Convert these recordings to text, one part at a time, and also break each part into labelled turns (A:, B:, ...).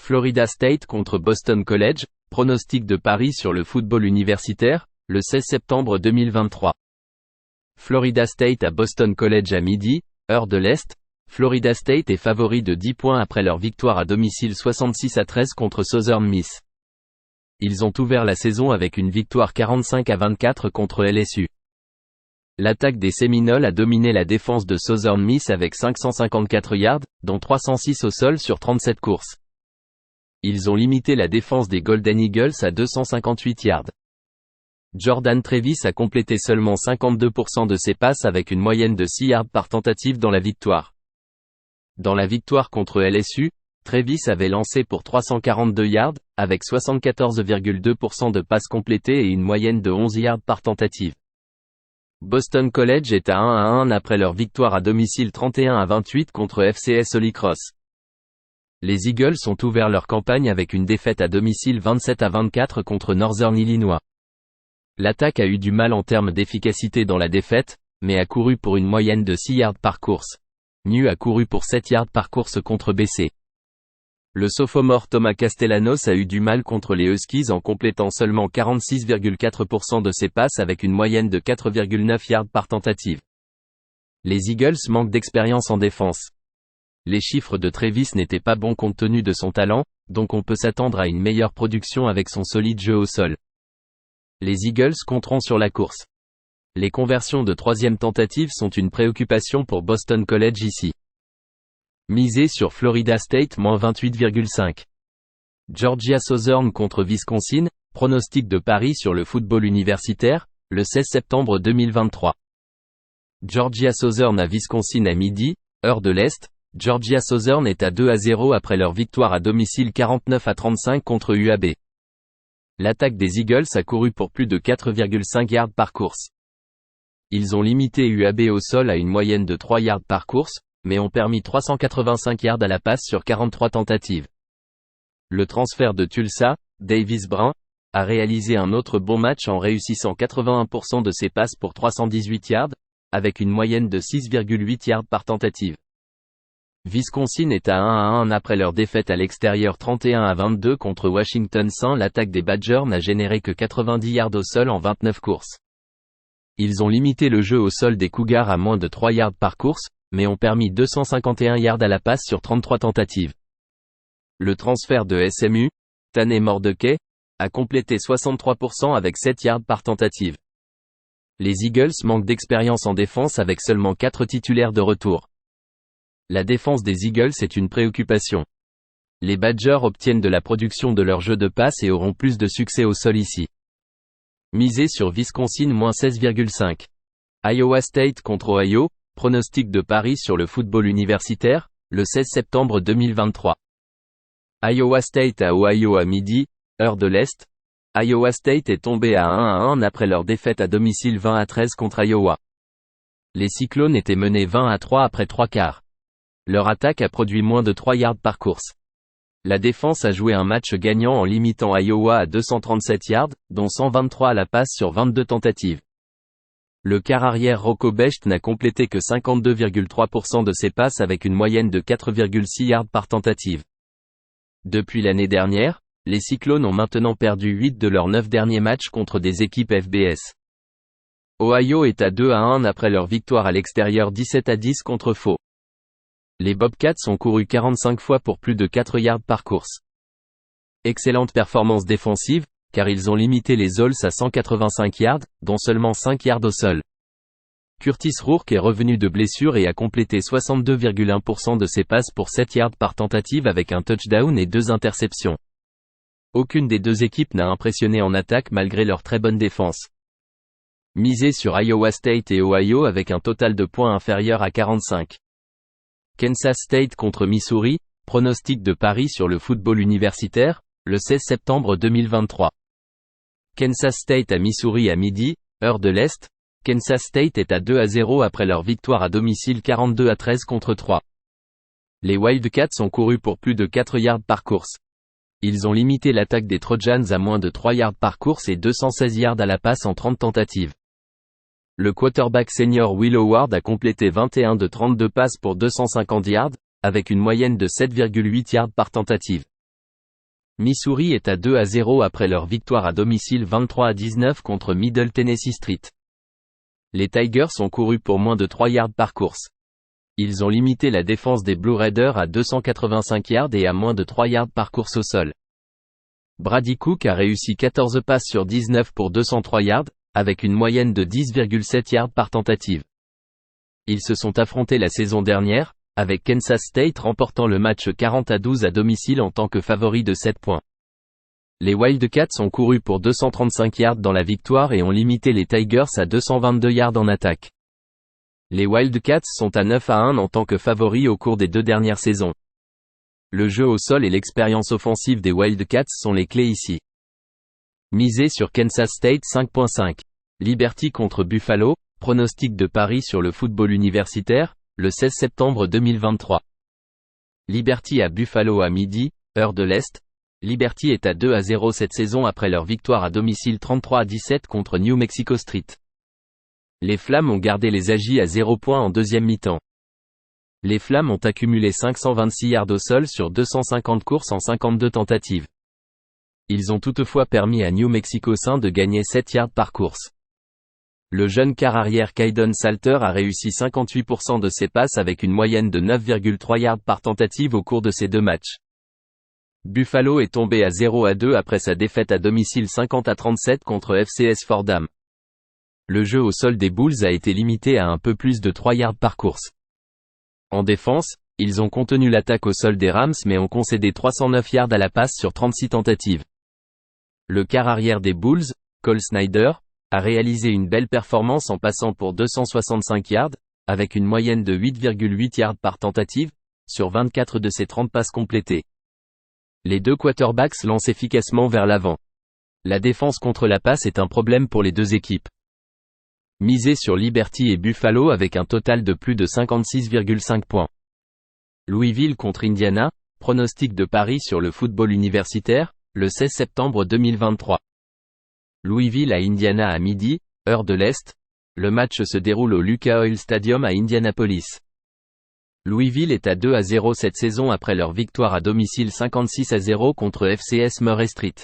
A: Florida State contre Boston College, pronostic de Paris sur le football universitaire, le 16 septembre 2023. Florida State à Boston College à midi, heure de l'Est. Florida State est favori de 10 points après leur victoire à domicile 66-13 contre Southern Miss. Ils ont ouvert la saison avec une victoire 45-24 contre LSU. L'attaque des Seminoles a dominé la défense de Southern Miss avec 554 yards, dont 306 au sol sur 37 courses. Ils ont limité la défense des Golden Eagles à 258 yards. Jordan Travis a complété seulement 52% de ses passes avec une moyenne de 6 yards par tentative dans la victoire. Dans la victoire contre LSU, Travis avait lancé pour 342 yards, avec 74,2% de passes complétées et une moyenne de 11 yards par tentative. Boston College est à 1-1 après leur victoire à domicile 31-28 contre FCS Holy Cross. Les Eagles ont ouvert leur campagne avec une défaite à domicile 27-24 contre Northern Illinois. L'attaque a eu du mal en termes d'efficacité dans la défaite, mais a couru pour une moyenne de 6 yards par course. NU a couru pour 7 yards par course contre BC. Le sophomore Thomas Castellanos a eu du mal contre les Huskies en complétant seulement 46,4% de ses passes avec une moyenne de 4,9 yards par tentative. Les Eagles manquent d'expérience en défense. Les chiffres de Travis n'étaient pas bons compte tenu de son talent, donc on peut s'attendre à une meilleure production avec son solide jeu au sol. Les Eagles compteront sur la course. Les conversions de troisième tentative sont une préoccupation pour Boston College ici. Misez sur Florida State -28,5. Georgia Southern contre Wisconsin, pronostic de Paris sur le football universitaire, le 16 septembre 2023. Georgia Southern à Wisconsin à midi, heure de l'Est. Georgia Southern est à 2-0 après leur victoire à domicile 49-35 contre UAB. L'attaque des Eagles a couru pour plus de 4,5 yards par course. Ils ont limité UAB au sol à une moyenne de 3 yards par course, mais ont permis 385 yards à la passe sur 43 tentatives. Le transfert de Tulsa, Davis Brin, a réalisé un autre bon match en réussissant 81% de ses passes pour 318 yards, avec une moyenne de 6,8 yards par tentative. Wisconsin est à 1-1 après leur défaite à l'extérieur 31-22 contre Washington. L'attaque des Badgers n'a généré que 90 yards au sol en 29 courses. Ils ont limité le jeu au sol des Cougars à moins de 3 yards par course, mais ont permis 251 yards à la passe sur 33 tentatives. Le transfert de SMU, Tanner Mordecai, a complété 63% avec 7 yards par tentative. Les Eagles manquent d'expérience en défense avec seulement 4 titulaires de retour. La défense des Eagles est une préoccupation. Les Badgers obtiennent de la production de leur jeu de passe et auront plus de succès au sol ici. Misez sur Wisconsin -16,5. Iowa State contre Ohio, pronostic de Paris sur le football universitaire, le 16 septembre 2023. Iowa State à Ohio à midi, heure de l'Est. Iowa State est tombé à 1-1 après leur défaite à domicile 20-13 contre Iowa. Les Cyclones étaient menés 20-3 après 3 quarts. Leur attaque a produit moins de 3 yards par course. La défense a joué un match gagnant en limitant Iowa à 237 yards, dont 123 à la passe sur 22 tentatives. Le quart arrière Rocco Becht n'a complété que 52,3% de ses passes avec une moyenne de 4,6 yards par tentative. Depuis l'année dernière, les Cyclones ont maintenant perdu 8 de leurs 9 derniers matchs contre des équipes FBS. Ohio est à 2-1 après leur victoire à l'extérieur 17-10 contre Faux. Les Bobcats ont couru 45 fois pour plus de 4 yards par course. Excellente performance défensive, car ils ont limité les Owls à 185 yards, dont seulement 5 yards au sol. Curtis Rourke est revenu de blessure et a complété 62,1% de ses passes pour 7 yards par tentative avec un touchdown et 2 interceptions. Aucune des deux équipes n'a impressionné en attaque malgré leur très bonne défense. Misez sur Iowa State et Ohio avec un total de points inférieur à 45. Kansas State contre Missouri, pronostic de Paris sur le football universitaire, le 16 septembre 2023. Kansas State à Missouri à midi, heure de l'Est. Kansas State est à 2-0 après leur victoire à domicile 42-13 contre 3. Les Wildcats ont couru pour plus de 4 yards par course. Ils ont limité l'attaque des Trojans à moins de 3 yards par course et 216 yards à la passe en 30 tentatives. Le quarterback senior Will Howard a complété 21 de 32 passes pour 250 yards, avec une moyenne de 7,8 yards par tentative. Missouri est à 2-0 après leur victoire à domicile 23-19 contre Middle Tennessee State. Les Tigers ont couru pour moins de 3 yards par course. Ils ont limité la défense des Blue Raiders à 285 yards et à moins de 3 yards par course au sol. Brady Cook a réussi 14 passes sur 19 pour 203 yards, avec une moyenne de 10,7 yards par tentative. Ils se sont affrontés la saison dernière, avec Kansas State remportant le match 40-12 à domicile en tant que favori de 7 points. Les Wildcats ont couru pour 235 yards dans la victoire et ont limité les Tigers à 222 yards en attaque. Les Wildcats sont à 9-1 en tant que favoris au cours des 2 dernières saisons. Le jeu au sol et l'expérience offensive des Wildcats sont les clés ici. Misez sur Kansas State 5.5. Liberty contre Buffalo, pronostic de Paris sur le football universitaire, le 16 septembre 2023. Liberty à Buffalo à midi, heure de l'Est. Liberty est à 2-0 cette saison après leur victoire à domicile 33-17 contre New Mexico State. Les Flammes ont gardé les Aggies à 0 points en deuxième mi-temps. Les Flammes ont accumulé 526 yards au sol sur 250 courses en 52 tentatives. Ils ont toutefois permis à New Mexico State de gagner 7 yards par course. Le jeune quart arrière Kaidon Salter a réussi 58% de ses passes avec une moyenne de 9,3 yards par tentative au cours de ces 2 matchs. Buffalo est tombé à 0-2 après sa défaite à domicile 50-37 contre FCS Fordham. Le jeu au sol des Bulls a été limité à un peu plus de 3 yards par course. En défense, ils ont contenu l'attaque au sol des Rams mais ont concédé 309 yards à la passe sur 36 tentatives. Le quart arrière des Bulls, Cole Snyder, a réalisé une belle performance en passant pour 265 yards, avec une moyenne de 8,8 yards par tentative, sur 24 de ses 30 passes complétées. Les 2 quarterbacks lancent efficacement vers l'avant. La défense contre la passe est un problème pour les 2 équipes. Misez sur Liberty et Buffalo avec un total de plus de 56,5 points. Louisville contre Indiana, pronostic de Paris sur le football universitaire, le 16 septembre 2023. Louisville à Indiana à midi, heure de l'Est. Le match se déroule au Lucas Oil Stadium à Indianapolis. Louisville est à 2-0 cette saison après leur victoire à domicile 56-0 contre FCS Murray Street.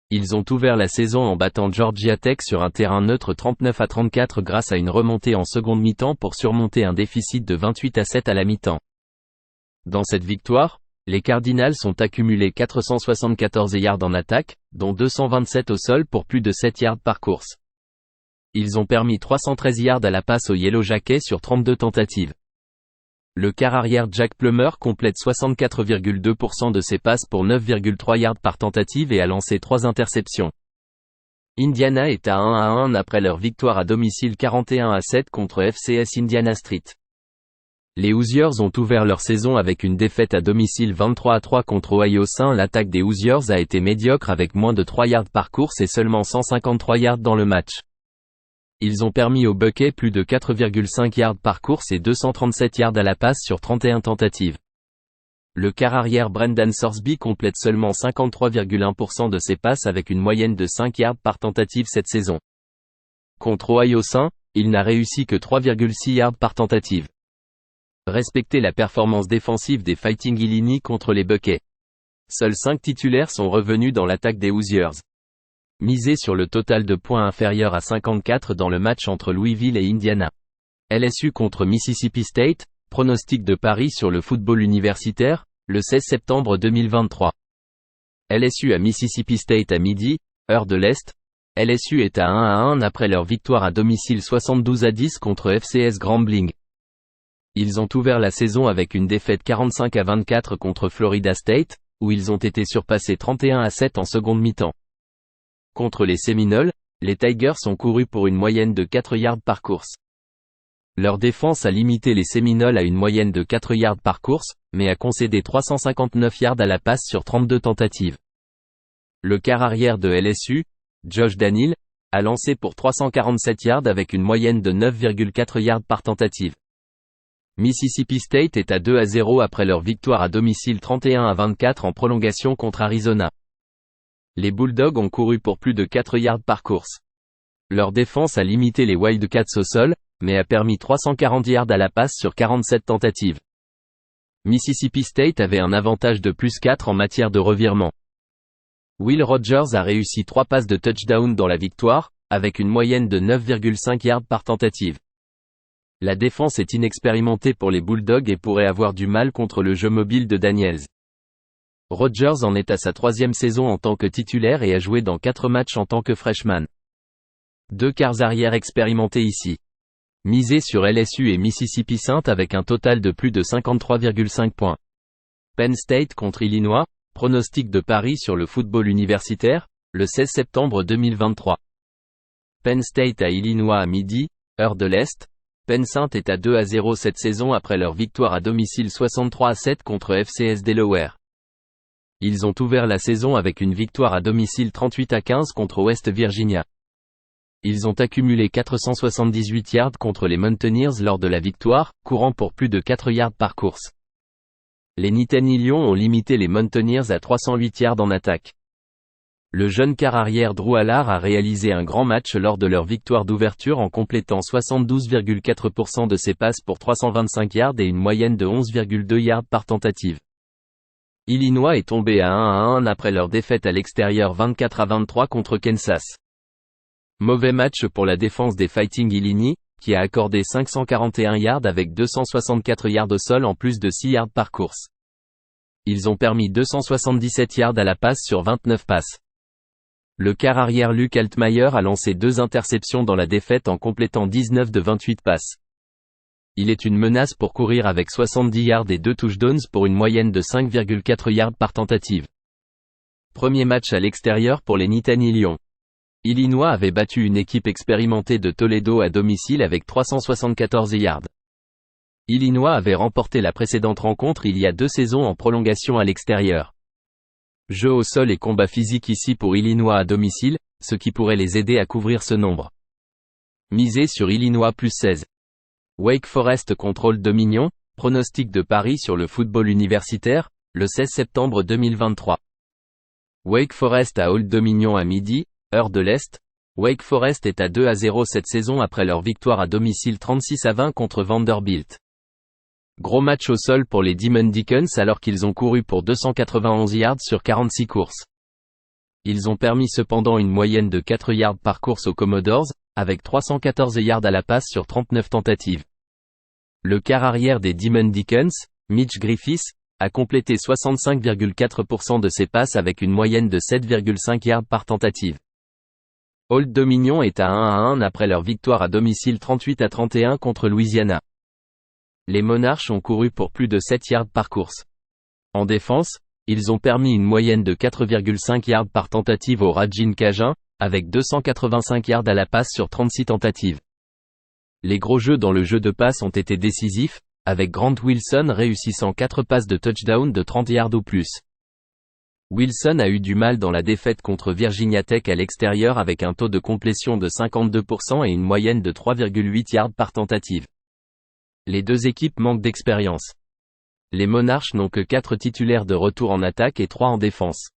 A: Ils ont ouvert la saison en battant Georgia Tech sur un terrain neutre 39-34 grâce à une remontée en seconde mi-temps pour surmonter un déficit de 28-7 à la mi-temps. Dans cette victoire, les Cardinals ont accumulé 474 yards en attaque, dont 227 au sol pour plus de 7 yards par course. Ils ont permis 313 yards à la passe aux Yellow Jackets sur 32 tentatives. Le quart arrière Jack Plummer complète 64,2% de ses passes pour 9,3 yards par tentative et a lancé 3 interceptions. Indiana est à 1-1 après leur victoire à domicile 41-7 contre FCS Indiana Street. Les Hoosiers ont ouvert leur saison avec une défaite à domicile 23-3 contre Ohio State. L'attaque des Hoosiers a été médiocre avec moins de 3 yards par course et seulement 153 yards dans le match. Ils ont permis aux Buckeyes plus de 4,5 yards par course et 237 yards à la passe sur 31 tentatives. Le quart arrière Brendan Sorsby complète seulement 53,1% de ses passes avec une moyenne de 5 yards par tentative cette saison. Contre Ohio State, il n'a réussi que 3,6 yards par tentative. Respectez la performance défensive des Fighting Illini contre les Buckeyes. Seuls 5 titulaires sont revenus dans l'attaque des Hoosiers. Misez sur le total de points inférieur à 54 dans le match entre Louisville et Indiana. LSU contre Mississippi State, pronostic de Paris sur le football universitaire, le 16 septembre 2023. LSU à Mississippi State à midi, heure de l'Est. LSU est à 1-1 après leur victoire à domicile 72-10 contre FCS Grambling. Ils ont ouvert la saison avec une défaite 45-24 contre Florida State, où ils ont été surpassés 31-7 en seconde mi-temps. Contre les Seminoles, les Tigers ont couru pour une moyenne de 4 yards par course. Leur défense a limité les Seminoles à une moyenne de 4 yards par course, mais a concédé 359 yards à la passe sur 32 tentatives. Le quart arrière de LSU, Josh Daniel, a lancé pour 347 yards avec une moyenne de 9,4 yards par tentative. Mississippi State est à 2-0 après leur victoire à domicile 31-24 en prolongation contre Arizona. Les Bulldogs ont couru pour plus de 4 yards par course. Leur défense a limité les Wildcats au sol, mais a permis 340 yards à la passe sur 47 tentatives. Mississippi State avait un avantage de +4 en matière de revirement. Will Rogers a réussi 3 passes de touchdown dans la victoire, avec une moyenne de 9,5 yards par tentative. La défense est inexpérimentée pour les Bulldogs et pourrait avoir du mal contre le jeu mobile de Daniels. Rogers en est à sa 3e saison en tant que titulaire et a joué dans 4 matchs en tant que freshman. 2 quarts arrière expérimentés ici. Misé sur LSU et Mississippi State avec un total de plus de 53,5 points. Penn State contre Illinois, pronostic de Paris sur le football universitaire, le 16 septembre 2023. Penn State à Illinois à midi, heure de l'Est. Penn State est à 2-0 cette saison après leur victoire à domicile 63-7 contre FCS Delaware. Ils ont ouvert la saison avec une victoire à domicile 38-15 contre West Virginia. Ils ont accumulé 478 yards contre les Mountaineers lors de la victoire, courant pour plus de 4 yards par course. Les Nittany Lions ont limité les Mountaineers à 308 yards en attaque. Le jeune quart arrière Drew Allard a réalisé un grand match lors de leur victoire d'ouverture en complétant 72,4% de ses passes pour 325 yards et une moyenne de 11,2 yards par tentative. Illinois est tombé à 1-1 après leur défaite à l'extérieur 24-23 contre Kansas. Mauvais match pour la défense des Fighting Illini, qui a accordé 541 yards avec 264 yards au sol en plus de 6 yards par course. Ils ont permis 277 yards à la passe sur 29 passes. Le quart arrière Luke Altmaier a lancé 2 interceptions dans la défaite en complétant 19 de 28 passes. Il est une menace pour courir avec 70 yards et 2 touchdowns pour une moyenne de 5,4 yards par tentative. Premier match à l'extérieur pour les Nittany Lions. Illinois avait battu une équipe expérimentée de Toledo à domicile avec 374 yards. Illinois avait remporté la précédente rencontre il y a 2 saisons en prolongation à l'extérieur. Jeu au sol et combat physique ici pour Illinois à domicile, ce qui pourrait les aider à couvrir ce nombre. Misé sur Illinois +16. Wake Forest contre Old Dominion, pronostic de Paris sur le football universitaire, le 16 septembre 2023. Wake Forest à Old Dominion à midi, heure de l'Est. Wake Forest est à 2-0 cette saison après leur victoire à domicile 36-20 contre Vanderbilt. Gros match au sol pour les Demon Deacons alors qu'ils ont couru pour 291 yards sur 46 courses. Ils ont permis cependant une moyenne de 4 yards par course aux Commodores, avec 314 yards à la passe sur 39 tentatives. Le quart arrière des Demon Deacons, Mitch Griffiths, a complété 65,4% de ses passes avec une moyenne de 7,5 yards par tentative. Old Dominion est à 1-1 après leur victoire à domicile 38-31 contre Louisiana. Les Monarchs ont couru pour plus de 7 yards par course. En défense, ils ont permis une moyenne de 4,5 yards par tentative aux Ragin Cajuns, avec 285 yards à la passe sur 36 tentatives. Les gros jeux dans le jeu de passe ont été décisifs, avec Grant Wilson réussissant 4 passes de touchdown de 30 yards ou plus. Wilson a eu du mal dans la défaite contre Virginia Tech à l'extérieur avec un taux de complétion de 52% et une moyenne de 3,8 yards par tentative. Les 2 équipes manquent d'expérience. Les Monarchs n'ont que 4 titulaires de retour en attaque et 3 en défense.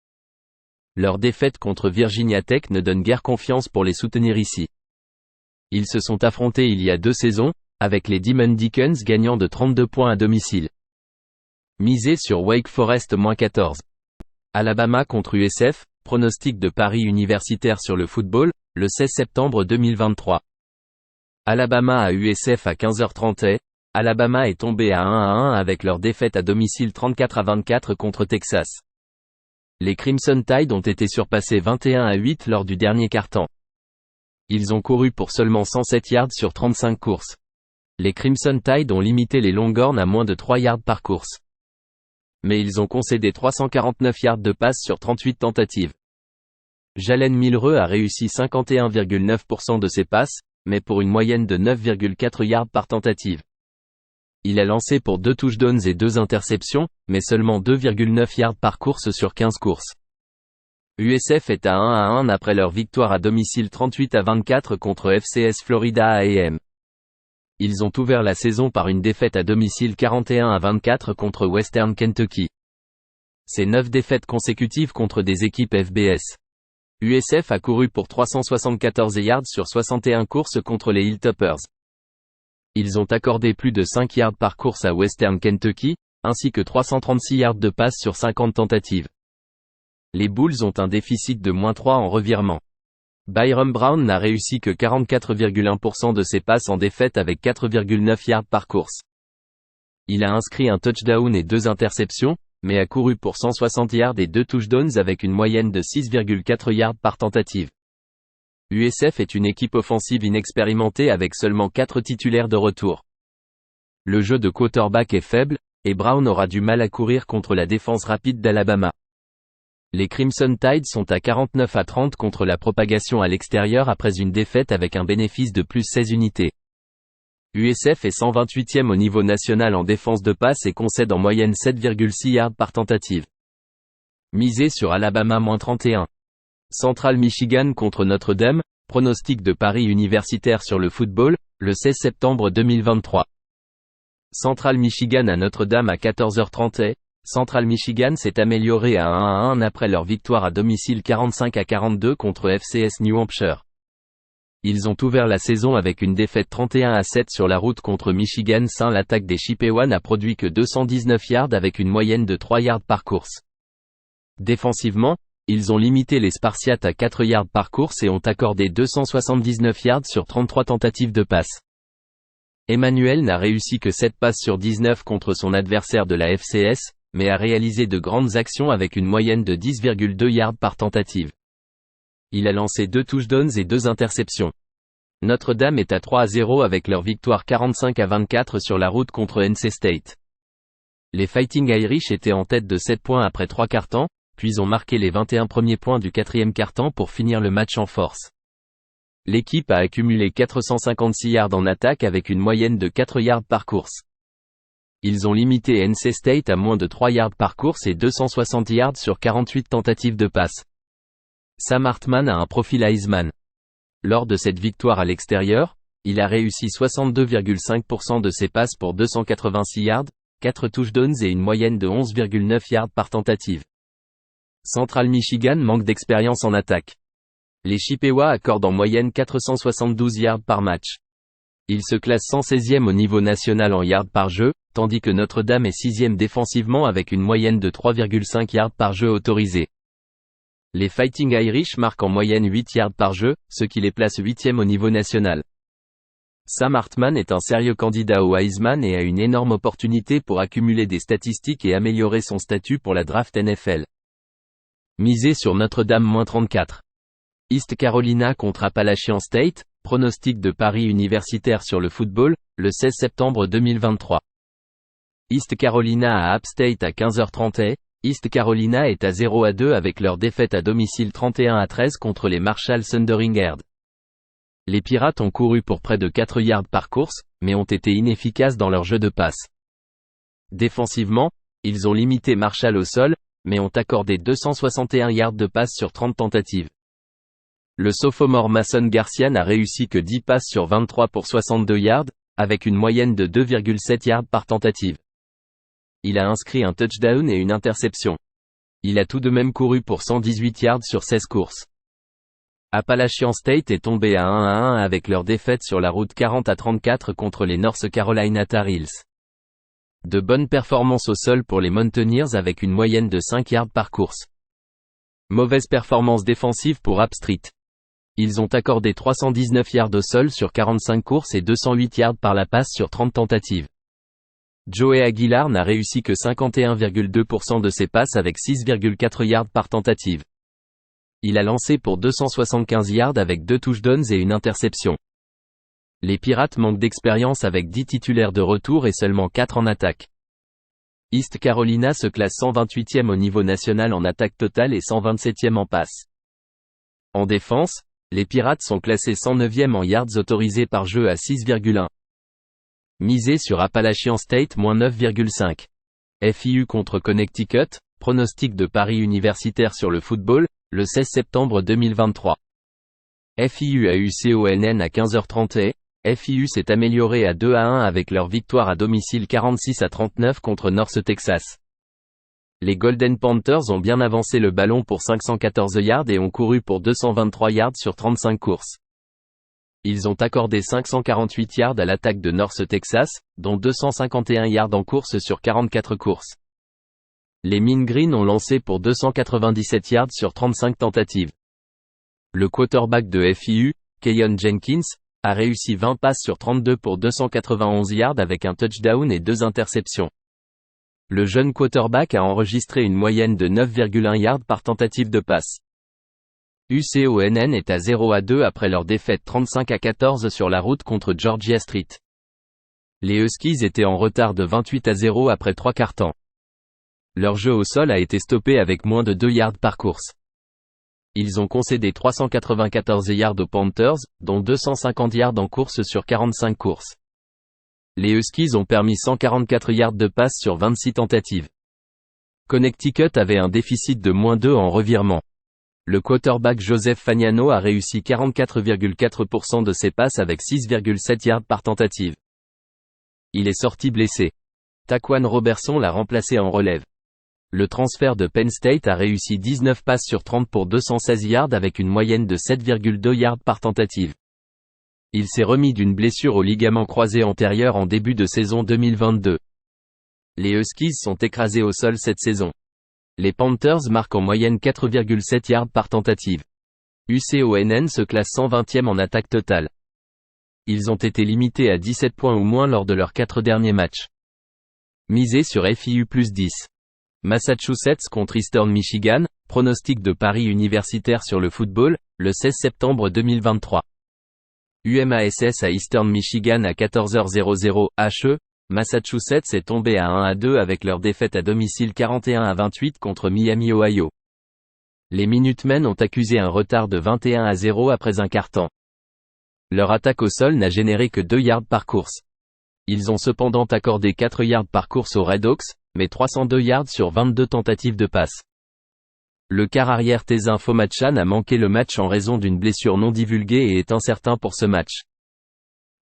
A: Leur défaite contre Virginia Tech ne donne guère confiance pour les soutenir ici. Ils se sont affrontés il y a 2 saisons, avec les Demon Deacons gagnant de 32 points à domicile. Misé sur Wake Forest -14. Alabama contre USF, pronostic de Paris universitaire sur le football, le 16 septembre 2023. Alabama à USF à 15h30. Alabama est tombé à 1-1 avec leur défaite à domicile 34-24 contre Texas. Les Crimson Tide ont été surpassés 21-8 lors du dernier quart-temps. Ils ont couru pour seulement 107 yards sur 35 courses. Les Crimson Tide ont limité les Longhorns à moins de 3 yards par course. Mais ils ont concédé 349 yards de passe sur 38 tentatives. Jalen Milroe a réussi 51,9% de ses passes, mais pour une moyenne de 9,4 yards par tentative. Il a lancé pour 2 touchdowns et 2 interceptions, mais seulement 2,9 yards par course sur 15 courses. USF est à 1-1 après leur victoire à domicile 38-24 contre FCS Florida A&M. Ils ont ouvert la saison par une défaite à domicile 41-24 contre Western Kentucky. C'est 9 défaites consécutives contre des équipes FBS. USF a couru pour 374 yards sur 61 courses contre les Hilltoppers. Ils ont accordé plus de 5 yards par course à Western Kentucky, ainsi que 336 yards de passe sur 50 tentatives. Les Bulls ont un déficit de -3 en revirement. Byrum Brown n'a réussi que 44,1% de ses passes en défaite avec 4,9 yards par course. Il a inscrit un touchdown et 2 interceptions, mais a couru pour 160 yards et 2 touchdowns avec une moyenne de 6,4 yards par tentative. USF est une équipe offensive inexpérimentée avec seulement 4 titulaires de retour. Le jeu de quarterback est faible, et Brown aura du mal à courir contre la défense rapide d'Alabama. Les Crimson Tide sont à 49-30 contre la propagation à l'extérieur après une défaite avec un bénéfice de plus 16 unités. USF est 128e au niveau national en défense de passe et concède en moyenne 7,6 yards par tentative. Misé sur Alabama -31. Central Michigan contre Notre-Dame, pronostic de paris universitaire sur le football, le 16 septembre 2023. Central Michigan à Notre-Dame à 14h30. Central Michigan s'est amélioré à 1-1 après leur victoire à domicile 45-42 contre FCS New Hampshire. Ils ont ouvert la saison avec une défaite 31-7 sur la route contre Michigan St. L'attaque des Chippewa n'a produit que 219 yards avec une moyenne de 3 yards par course. Défensivement, ils ont limité les Spartiates à 4 yards par course et ont accordé 279 yards sur 33 tentatives de passe. Emmanuel n'a réussi que 7 passes sur 19 contre son adversaire de la FCS, mais a réalisé de grandes actions avec une moyenne de 10,2 yards par tentative. Il a lancé 2 touchdowns et 2 interceptions. Notre-Dame est à 3-0 avec leur victoire 45-24 sur la route contre NC State. Les Fighting Irish étaient en tête de 7 points après 3 quarts-temps, puis ont marqué les 21 premiers points du 4e quart-temps pour finir le match en force. L'équipe a accumulé 456 yards en attaque avec une moyenne de 4 yards par course. Ils ont limité NC State à moins de 3 yards par course et 260 yards sur 48 tentatives de passe. Sam Hartman a un profil Heisman. Lors de cette victoire à l'extérieur, il a réussi 62,5% de ses passes pour 286 yards, 4 touchdowns et une moyenne de 11,9 yards par tentative. Central Michigan manque d'expérience en attaque. Les Chippewa accordent en moyenne 472 yards par match. Ils se classent 116e au niveau national en yards par jeu, tandis que Notre-Dame est 6e défensivement avec une moyenne de 3,5 yards par jeu autorisé. Les Fighting Irish marquent en moyenne 8 yards par jeu, ce qui les place 8e au niveau national. Sam Hartman est un sérieux candidat au Heisman et a une énorme opportunité pour accumuler des statistiques et améliorer son statut pour la draft NFL. Misé sur Notre-Dame -34. East Carolina contre Appalachian State, pronostic de paris universitaire sur le football, le 16 septembre 2023. East Carolina à App State à 15h30. East Carolina est à 0-2 avec leur défaite à domicile 31-13 contre les Marshall Thundering Herd. Les Pirates ont couru pour près de 4 yards par course, mais ont été inefficaces dans leur jeu de passe. Défensivement, ils ont limité Marshall au sol, mais ont accordé 261 yards de passe sur 30 tentatives. Le sophomore Mason Garcia n'a réussi que 10 passes sur 23 pour 62 yards, avec une moyenne de 2,7 yards par tentative. Il a inscrit un touchdown et une interception. Il a tout de même couru pour 118 yards sur 16 courses. Appalachian State est tombé à 1-1 avec leur défaite sur la route 40-34 contre les North Carolina Tar Heels. De bonnes performances au sol pour les Mountaineers avec une moyenne de 5 yards par course. Mauvaise performance défensive pour App Street. Ils ont accordé 319 yards au sol sur 45 courses et 208 yards par la passe sur 30 tentatives. Joey Aguilar n'a réussi que 51,2% de ses passes avec 6,4 yards par tentative. Il a lancé pour 275 yards avec 2 touchdowns et une interception. Les Pirates manquent d'expérience avec 10 titulaires de retour et seulement 4 en attaque. East Carolina se classe 128e au niveau national en attaque totale et 127e en passe. En défense, les Pirates sont classés 109e en yards autorisés par jeu à 6,1. Misé sur Appalachian State -9,5. FIU contre Connecticut, pronostic de paris universitaire sur le football, le 16 septembre 2023. FIU a eu CONN à 15h30. FIU s'est amélioré à 2-1 avec leur victoire à domicile 46-39 contre North Texas. Les Golden Panthers ont bien avancé le ballon pour 514 yards et ont couru pour 223 yards sur 35 courses. Ils ont accordé 548 yards à l'attaque de North Texas, dont 251 yards en course sur 44 courses. Les Mean Green ont lancé pour 297 yards sur 35 tentatives. Le quarterback de FIU, Keyon Jenkins, a réussi 20 passes sur 32 pour 291 yards avec un touchdown et 2 interceptions. Le jeune quarterback a enregistré une moyenne de 9,1 yards par tentative de passe. UConn est à 0-2 après leur défaite 35-14 sur la route contre Georgia State. Les Huskies étaient en retard de 28-0 après 3 quarts-temps. Leur jeu au sol a été stoppé avec moins de 2 yards par course. Ils ont concédé 394 yards aux Panthers, dont 250 yards en course sur 45 courses. Les Huskies ont permis 144 yards de passe sur 26 tentatives. Connecticut avait un déficit de -2 en revirement. Le quarterback Joseph Fagnano a réussi 44,4% de ses passes avec 6,7 yards par tentative. Il est sorti blessé. Taquan Robertson l'a remplacé en relève. Le transfert de Penn State a réussi 19 passes sur 30 pour 216 yards avec une moyenne de 7,2 yards par tentative. Il s'est remis d'une blessure au ligament croisé antérieur en début de saison 2022. Les Huskies sont écrasés au sol cette saison. Les Panthers marquent en moyenne 4,7 yards par tentative. UConn se classe 120e en attaque totale. Ils ont été limités à 17 points ou moins lors de leurs 4 derniers matchs. Misez sur FIU plus 10. Massachusetts contre Eastern Michigan, pronostic de paris universitaire sur le football, le 16 septembre 2023. UMass à Eastern Michigan à 14h00 HE, Massachusetts est tombé à 1-2 avec leur défaite à domicile 41-28 contre Miami, Ohio. Les Minutemen ont accusé un retard de 21-0 après un quart-temps. Leur attaque au sol n'a généré que 2 yards par course. Ils ont cependant accordé 4 yards par course aux Redhawks, mais 302 yards sur 22 tentatives de passe. Le quart arrière Tezin Fomachan a manqué le match en raison d'une blessure non divulguée et est incertain pour ce match.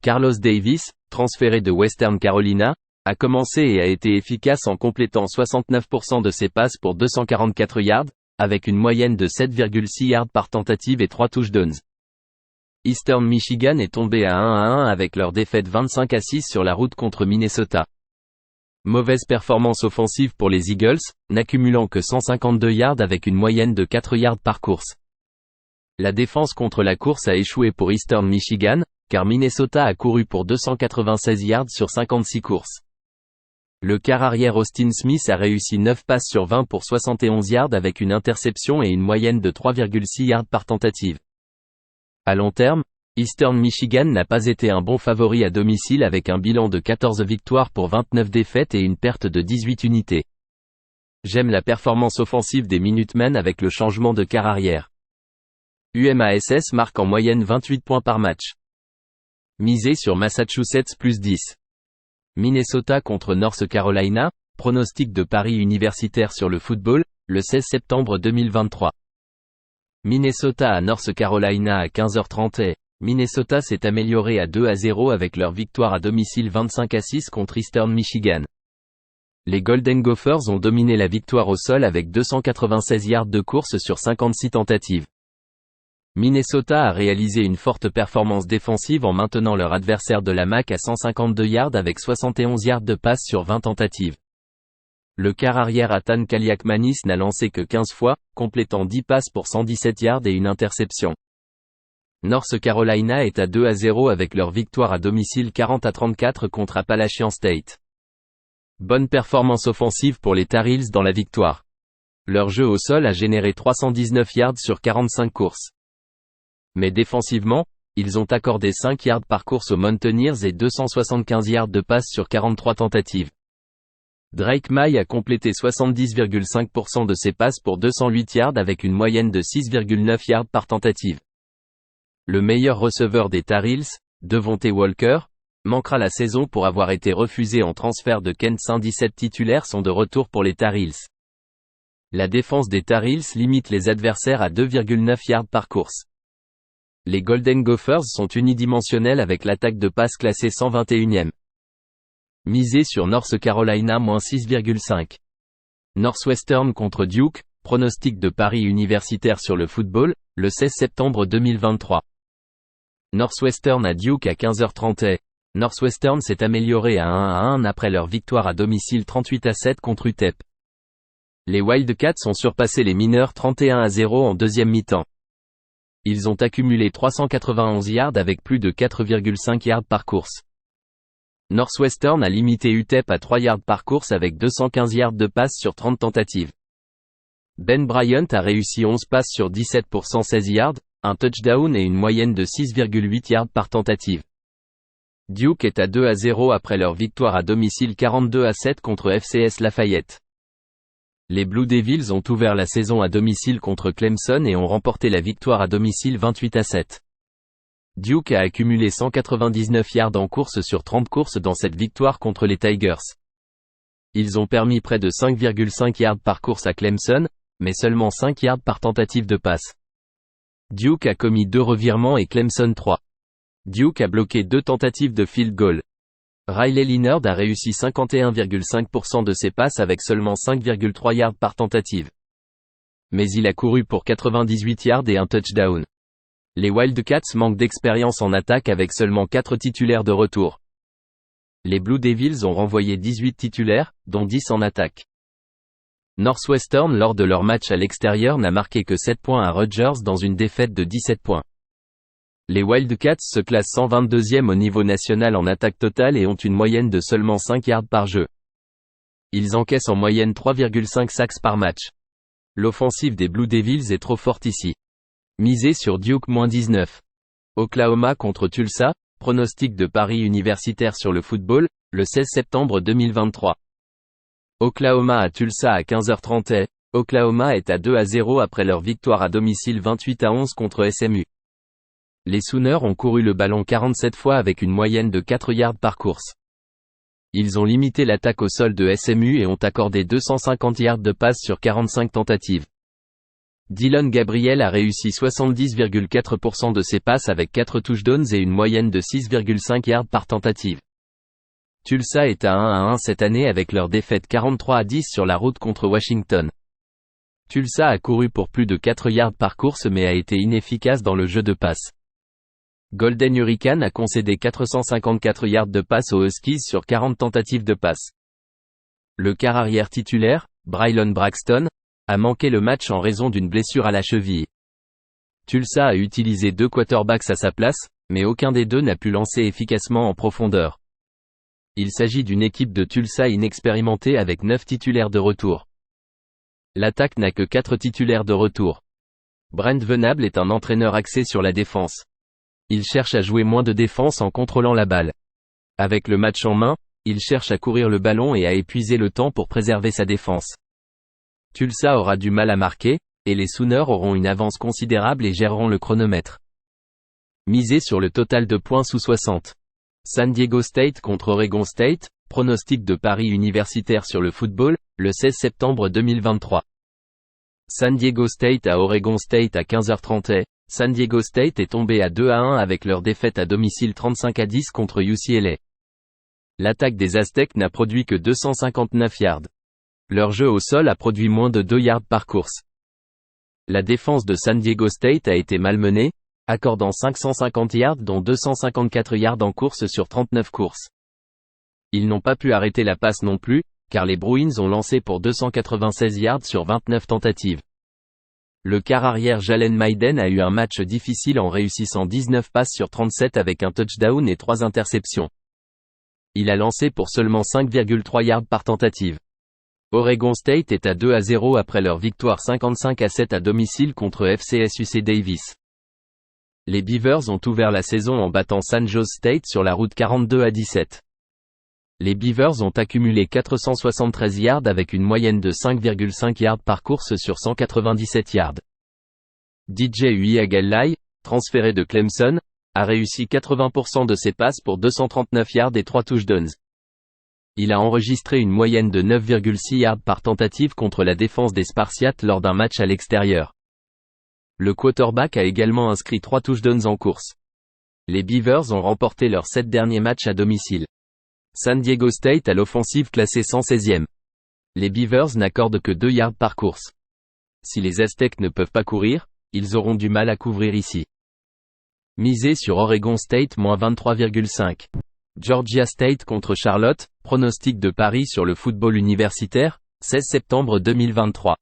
A: Carlos Davis, transféré de Western Carolina, a commencé et a été efficace en complétant 69% de ses passes pour 244 yards, avec une moyenne de 7,6 yards par tentative et 3 touchdowns. Eastern Michigan est tombé à 1-1 avec leur défaite 25-6 sur la route contre Minnesota. Mauvaise performance offensive pour les Eagles, n'accumulant que 152 yards avec une moyenne de 4 yards par course. La défense contre la course a échoué pour Eastern Michigan, car Minnesota a couru pour 296 yards sur 56 courses. Le quart arrière Austin Smith a réussi 9 passes sur 20 pour 71 yards avec une interception et une moyenne de 3,6 yards par tentative. À long terme, Eastern Michigan n'a pas été un bon favori à domicile avec un bilan de 14 victoires pour 29 défaites et une perte de 18 unités. J'aime la performance offensive des Minutemen avec le changement de quart arrière. UMass marque en moyenne 28 points par match. Misez sur Massachusetts plus 10. Minnesota contre North Carolina, pronostic de paris universitaire sur le football, le 16 septembre 2023. Minnesota à North Carolina à 15h30 et Minnesota s'est amélioré à 2-0 avec leur victoire à domicile 25-6 contre Eastern Michigan. Les Golden Gophers ont dominé la victoire au sol avec 296 yards de course sur 56 tentatives. Minnesota a réalisé une forte performance défensive en maintenant leur adversaire de la MAC à 152 yards avec 71 yards de passe sur 20 tentatives. Le quart arrière Atan Kaliakmanis n'a lancé que 15 fois, complétant 10 passes pour 117 yards et une interception. North Carolina est à 2-0 avec leur victoire à domicile 40-34 contre Appalachian State. Bonne performance offensive pour les Tar Heels dans la victoire. Leur jeu au sol a généré 319 yards sur 45 courses. Mais défensivement, ils ont accordé 5 yards par course aux Mountaineers et 275 yards de passe sur 43 tentatives. Drake Maye a complété 70,5% de ses passes pour 208 yards avec une moyenne de 6,9 yards par tentative. Le meilleur receveur des Tar Heels, Devontae Walker, manquera la saison pour avoir été refusé en transfert de Kent. 17 titulaires sont de retour pour les Tar Heels. La défense des Tar Heels limite les adversaires à 2,9 yards par course. Les Golden Gophers sont unidimensionnels avec l'attaque de passe classée 121e. Misez sur North Carolina -6,5. Northwestern contre Duke, pronostic de paris universitaire sur le football, le 16 septembre 2023. Northwestern à Duke à 15h30. Northwestern s'est amélioré à 1-1 après leur victoire à domicile 38-7 contre UTEP. Les Wildcats ont surpassé les Mineurs 31-0 en deuxième mi-temps. Ils ont accumulé 391 yards avec plus de 4,5 yards par course. Northwestern a limité UTEP à 3 yards par course avec 215 yards de passe sur 30 tentatives. Ben Bryant a réussi 11 passes sur 17 pour 116 yards, un touchdown et une moyenne de 6,8 yards par tentative. Duke est à 2-0 après leur victoire à domicile 42-7 contre FCS Lafayette. Les Blue Devils ont ouvert la saison à domicile contre Clemson et ont remporté la victoire à domicile 28-7. Duke a accumulé 199 yards en course sur 30 courses dans cette victoire contre les Tigers. Ils ont permis près de 5,5 yards par course à Clemson, mais seulement 5 yards par tentative de passe. Duke a commis 2 revirements et Clemson 3. Duke a bloqué 2 tentatives de field goal. Riley Leonard a réussi 51,5% de ses passes avec seulement 5,3 yards par tentative. Mais il a couru pour 98 yards et un touchdown. Les Wildcats manquent d'expérience en attaque avec seulement 4 titulaires de retour. Les Blue Devils ont renvoyé 18 titulaires, dont 10 en attaque. Northwestern lors de leur match à l'extérieur n'a marqué que 7 points à Rutgers dans une défaite de 17 points. Les Wildcats se classent 122e au niveau national en attaque totale et ont une moyenne de seulement 5 yards par jeu. Ils encaissent en moyenne 3,5 sacks par match. L'offensive des Blue Devils est trop forte ici. Misez sur Duke -19. Oklahoma contre Tulsa, pronostic de paris universitaire sur le football, le 16 septembre 2023. Oklahoma à Tulsa à 15h30. Oklahoma est à 2-0 après leur victoire à domicile 28-11 contre SMU. Les Sooners ont couru le ballon 47 fois avec une moyenne de 4 yards par course. Ils ont limité l'attaque au sol de SMU et ont accordé 250 yards de passe sur 45 tentatives. Dillon Gabriel a réussi 70,4% de ses passes avec 4 touchdowns et une moyenne de 6,5 yards par tentative. Tulsa est à 1-1 cette année avec leur défaite 43-10 sur la route contre Washington. Tulsa a couru pour plus de 4 yards par course mais a été inefficace dans le jeu de passe. Golden Hurricane a concédé 454 yards de passe aux Huskies sur 40 tentatives de passe. Le quart arrière titulaire, Braylon Braxton, a manqué le match en raison d'une blessure à la cheville. Tulsa a utilisé 2 quarterbacks à sa place, mais aucun des deux n'a pu lancer efficacement en profondeur. Il s'agit d'une équipe de Tulsa inexpérimentée avec 9 titulaires de retour. L'attaque n'a que 4 titulaires de retour. Brent Venable est un entraîneur axé sur la défense. Il cherche à jouer moins de défense en contrôlant la balle. Avec le match en main, il cherche à courir le ballon et à épuiser le temps pour préserver sa défense. Tulsa aura du mal à marquer, et les Sooners auront une avance considérable et géreront le chronomètre. Misez sur le total de points sous 60. San Diego State contre Oregon State, pronostic de paris universitaire sur le football, le 16 septembre 2023. San Diego State à Oregon State à 15h30. San Diego State est tombé à 2-1 avec leur défaite à domicile 35-10 contre UCLA. L'attaque des Aztecs n'a produit que 259 yards. Leur jeu au sol a produit moins de 2 yards par course. La défense de San Diego State a été malmenée, accordant 550 yards dont 254 yards en course sur 39 courses. Ils n'ont pas pu arrêter la passe non plus, car les Bruins ont lancé pour 296 yards sur 29 tentatives. Le quart arrière Jalen Mayden a eu un match difficile en réussissant 19 passes sur 37 avec un touchdown et 3 interceptions. Il a lancé pour seulement 5,3 yards par tentative. Oregon State est à 2-0 après leur victoire 55-7 à domicile contre FCS UC Davis. Les Beavers ont ouvert la saison en battant San Jose State sur la route 42-17. Les Beavers ont accumulé 473 yards avec une moyenne de 5,5 yards par course sur 197 yards. DJ Uiagalelei, transféré de Clemson, a réussi 80% de ses passes pour 239 yards et 3 touchdowns. Il a enregistré une moyenne de 9,6 yards par tentative contre la défense des Spartiates lors d'un match à l'extérieur. Le quarterback a également inscrit 3 touchdowns en course. Les Beavers ont remporté leurs 7 derniers matchs à domicile. San Diego State à l'offensive classée 116e. Les Beavers n'accordent que 2 yards par course. Si les Aztecs ne peuvent pas courir, ils auront du mal à couvrir ici. Misez sur Oregon State -23,5. Georgia State contre Charlotte, pronostic de paris sur le football universitaire, 16 septembre 2023.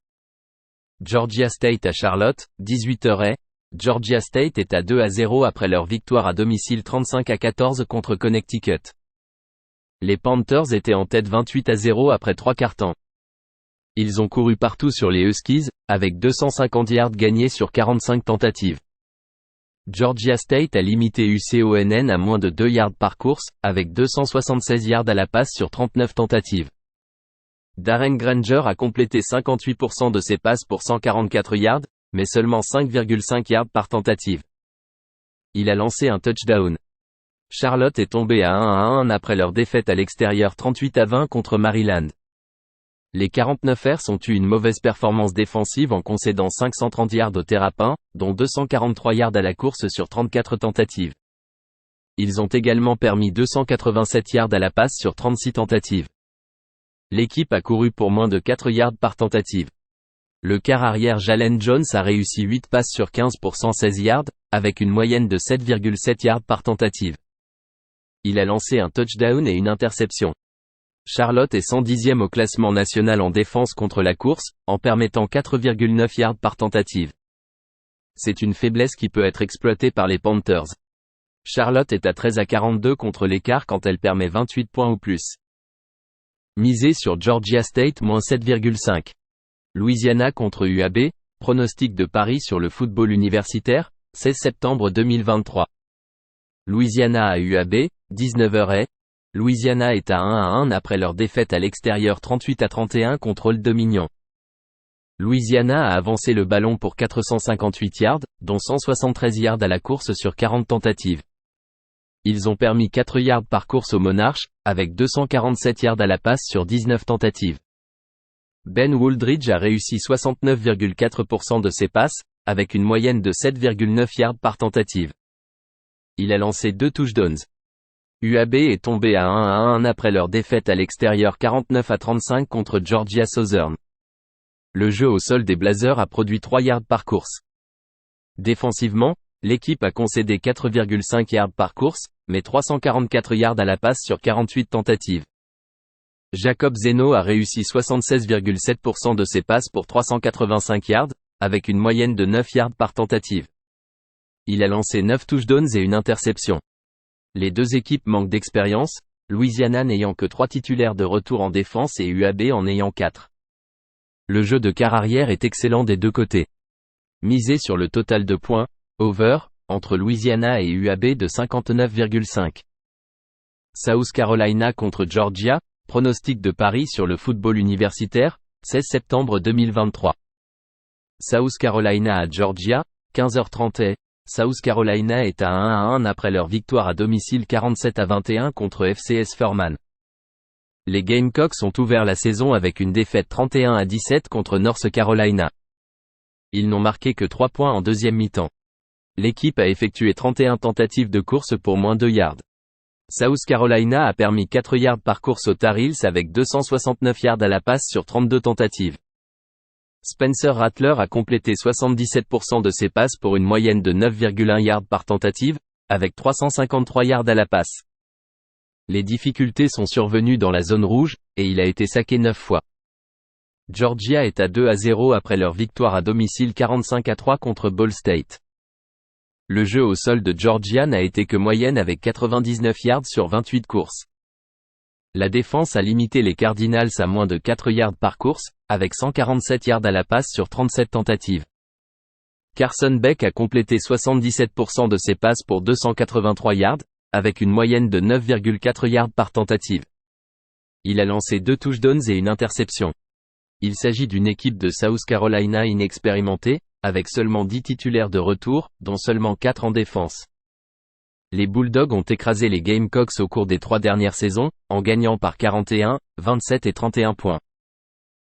A: Georgia State à Charlotte, 18h. Georgia State est à 2-0 après leur victoire à domicile 35-14 contre Connecticut. Les Panthers étaient en tête 28-0 après 3 quarts-temps. Ils ont couru partout sur les Huskies, avec 250 yards gagnés sur 45 tentatives. Georgia State a limité UConn à moins de 2 yards par course, avec 276 yards à la passe sur 39 tentatives. Darren Granger a complété 58% de ses passes pour 144 yards, mais seulement 5,5 yards par tentative. Il a lancé un touchdown. Charlotte est tombée à 1-1 après leur défaite à l'extérieur 38-20 contre Maryland. Les 49ers ont eu une mauvaise performance défensive en concédant 530 yards aux Terrapins, dont 243 yards à la course sur 34 tentatives. Ils ont également permis 287 yards à la passe sur 36 tentatives. L'équipe a couru pour moins de 4 yards par tentative. Le quart arrière Jalen Jones a réussi 8 passes sur 15 pour 116 yards, avec une moyenne de 7,7 yards par tentative. Il a lancé un touchdown et une interception. Charlotte est 110e au classement national en défense contre la course, en permettant 4,9 yards par tentative. C'est une faiblesse qui peut être exploitée par les Panthers. Charlotte est à 13-42 contre l'écart quand elle permet 28 points ou plus. Misez sur Georgia State -7,5. Louisiana contre UAB, pronostic de paris sur le football universitaire, 16 septembre 2023. Louisiana à UAB, 19h. Louisiana est à 1-1 après leur défaite à l'extérieur 38-31 contre Old Dominion. Louisiana a avancé le ballon pour 458 yards, dont 173 yards à la course sur 40 tentatives. Ils ont permis 4 yards par course aux Monarchs, avec 247 yards à la passe sur 19 tentatives. Ben Wooldridge a réussi 69,4% de ses passes, avec une moyenne de 7,9 yards par tentative. Il a lancé 2 touchdowns. UAB est tombé à 1-1 après leur défaite à l'extérieur 49-35 contre Georgia Southern. Le jeu au sol des Blazers a produit 3 yards par course. Défensivement, l'équipe a concédé 4,5 yards par course, mais 344 yards à la passe sur 48 tentatives. Jacob Zeno a réussi 76,7% de ses passes pour 385 yards, avec une moyenne de 9 yards par tentative. Il a lancé 9 touchdowns et une interception. Les deux équipes manquent d'expérience, Louisiana n'ayant que 3 titulaires de retour en défense et UAB en ayant 4. Le jeu de quart arrière est excellent des deux côtés. Misez sur le total de points, over, entre Louisiana et UAB de 59,5. South Carolina contre Georgia, pronostic de paris sur le football universitaire, 16 septembre 2023. South Carolina à Georgia, 15h30. South Carolina est à 1-1 après leur victoire à domicile 47-21 contre FCS Furman. Les Gamecocks ont ouvert la saison avec une défaite 31-17 contre North Carolina. Ils n'ont marqué que 3 points en deuxième mi-temps. L'équipe a effectué 31 tentatives de course pour moins 2 yards. South Carolina a permis 4 yards par course aux Tar Heels avec 269 yards à la passe sur 32 tentatives. Spencer Rattler a complété 77% de ses passes pour une moyenne de 9,1 yards par tentative, avec 353 yards à la passe. Les difficultés sont survenues dans la zone rouge, et il a été saqué 9 fois. Georgia est à 2-0 après leur victoire à domicile 45-3 contre Ball State. Le jeu au sol de Georgia n'a été que moyenne avec 99 yards sur 28 courses. La défense a limité les Cardinals à moins de 4 yards par course, avec 147 yards à la passe sur 37 tentatives. Carson Beck a complété 77% de ses passes pour 283 yards, avec une moyenne de 9,4 yards par tentative. Il a lancé 2 touchdowns et une interception. Il s'agit d'une équipe de South Carolina inexpérimentée, avec seulement 10 titulaires de retour, dont seulement 4 en défense. Les Bulldogs ont écrasé les Gamecocks au cours des 3 dernières saisons, en gagnant par 41, 27 et 31 points.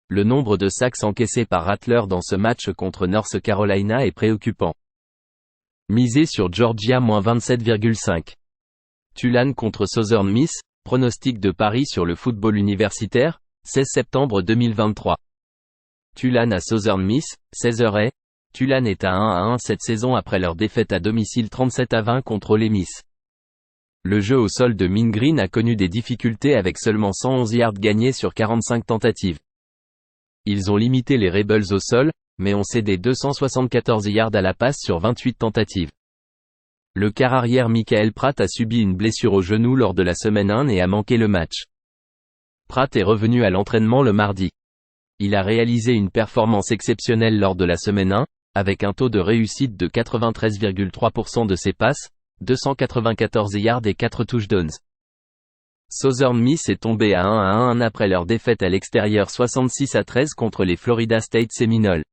A: Le nombre de sacks encaissés par Rattler dans ce match contre North Carolina est préoccupant. Misez sur Georgia -27,5. Tulane contre Southern Miss, pronostic de paris sur le football universitaire, 16 septembre 2023. Tulane à Southern Miss, 16h. Tulane est à 1-1 cette saison après leur défaite à domicile 37-20 contre Ole Miss. Le jeu au sol de Mean Green a connu des difficultés avec seulement 111 yards gagnés sur 45 tentatives. Ils ont limité les Rebels au sol, mais ont cédé 274 yards à la passe sur 28 tentatives. Le quart arrière Michael Pratt a subi une blessure au genou lors de la semaine 1 et a manqué le match. Pratt est revenu à l'entraînement le mardi. Il a réalisé une performance exceptionnelle lors de la semaine 1, avec un taux de réussite de 93,3% de ses passes, 294 yards et 4 touchdowns. Southern Miss est tombé à 1-1 après leur défaite à l'extérieur 66-13 contre les Florida State Seminoles.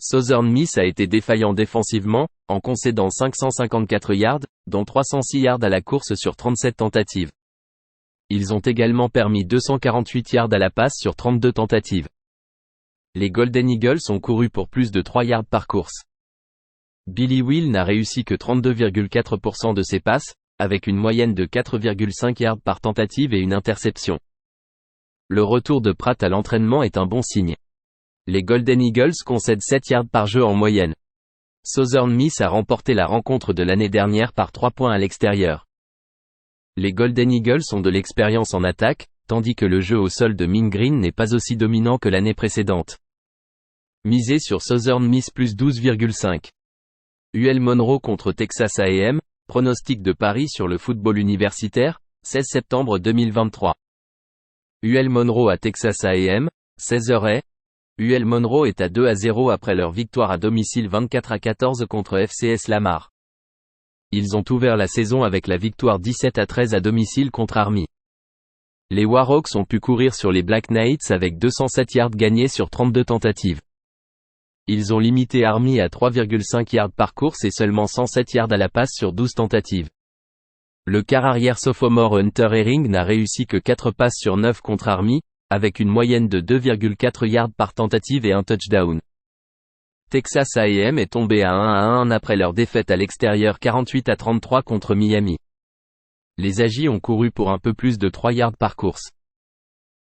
A: Southern Miss a été défaillant défensivement, en concédant 554 yards, dont 306 yards à la course sur 37 tentatives. Ils ont également permis 248 yards à la passe sur 32 tentatives. Les Golden Eagles ont couru pour plus de 3 yards par course. Billy Will n'a réussi que 32,4% de ses passes, avec une moyenne de 4,5 yards par tentative et une interception. Le retour de Pratt à l'entraînement est un bon signe. Les Golden Eagles concèdent 7 yards par jeu en moyenne. Southern Miss a remporté la rencontre de l'année dernière par 3 points à l'extérieur. Les Golden Eagles ont de l'expérience en attaque, tandis que le jeu au sol de Mean Green n'est pas aussi dominant que l'année précédente. Misez sur Southern Miss plus 12,5. UL Monroe contre Texas A&M, pronostic de Paris sur le football universitaire, 16 septembre 2023. UL Monroe à Texas A&M, 16h. UL Monroe est à 2-0 après leur victoire à domicile 24-14 contre FCS Lamar. Ils ont ouvert la saison avec la victoire 17-13 à domicile contre Army. Les Warhawks ont pu courir sur les Black Knights avec 207 yards gagnés sur 32 tentatives. Ils ont limité Army à 3,5 yards par course et seulement 107 yards à la passe sur 12 tentatives. Le quart arrière sophomore Hunter Herring n'a réussi que 4 passes sur 9 contre Army, avec une moyenne de 2,4 yards par tentative et un touchdown. Texas A&M est tombé à 1-1 après leur défaite à l'extérieur 48-33 contre Miami. Les Aggies ont couru pour un peu plus de 3 yards par course.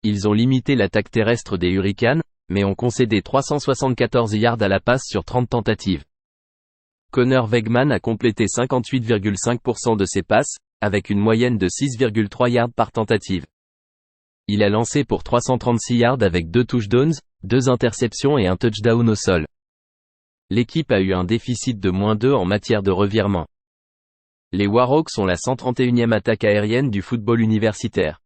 A: Ils ont limité l'attaque terrestre des Hurricanes, mais ont concédé 374 yards à la passe sur 30 tentatives. Connor Wegman a complété 58,5% de ses passes, avec une moyenne de 6,3 yards par tentative. Il a lancé pour 336 yards avec 2 touchdowns, 2 interceptions et un touchdown au sol. L'équipe a eu un déficit de -2 en matière de revirement. Les Warhawks sont la 131e attaque aérienne du football universitaire.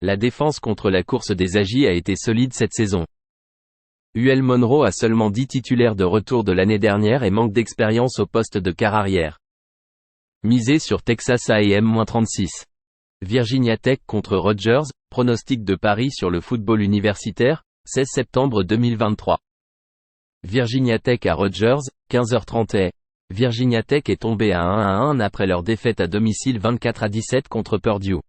A: La défense contre la course des Aggies a été solide cette saison. UL Monroe a seulement 10 titulaires de retour de l'année dernière et manque d'expérience au poste de quart arrière. Misez sur Texas A&M-36. Virginia Tech contre Rutgers, pronostic de Paris sur le football universitaire, 16 septembre 2023. Virginia Tech à Rutgers, 15h30. Virginia Tech est tombée à 1-1 après leur défaite à domicile 24-17 contre Purdue.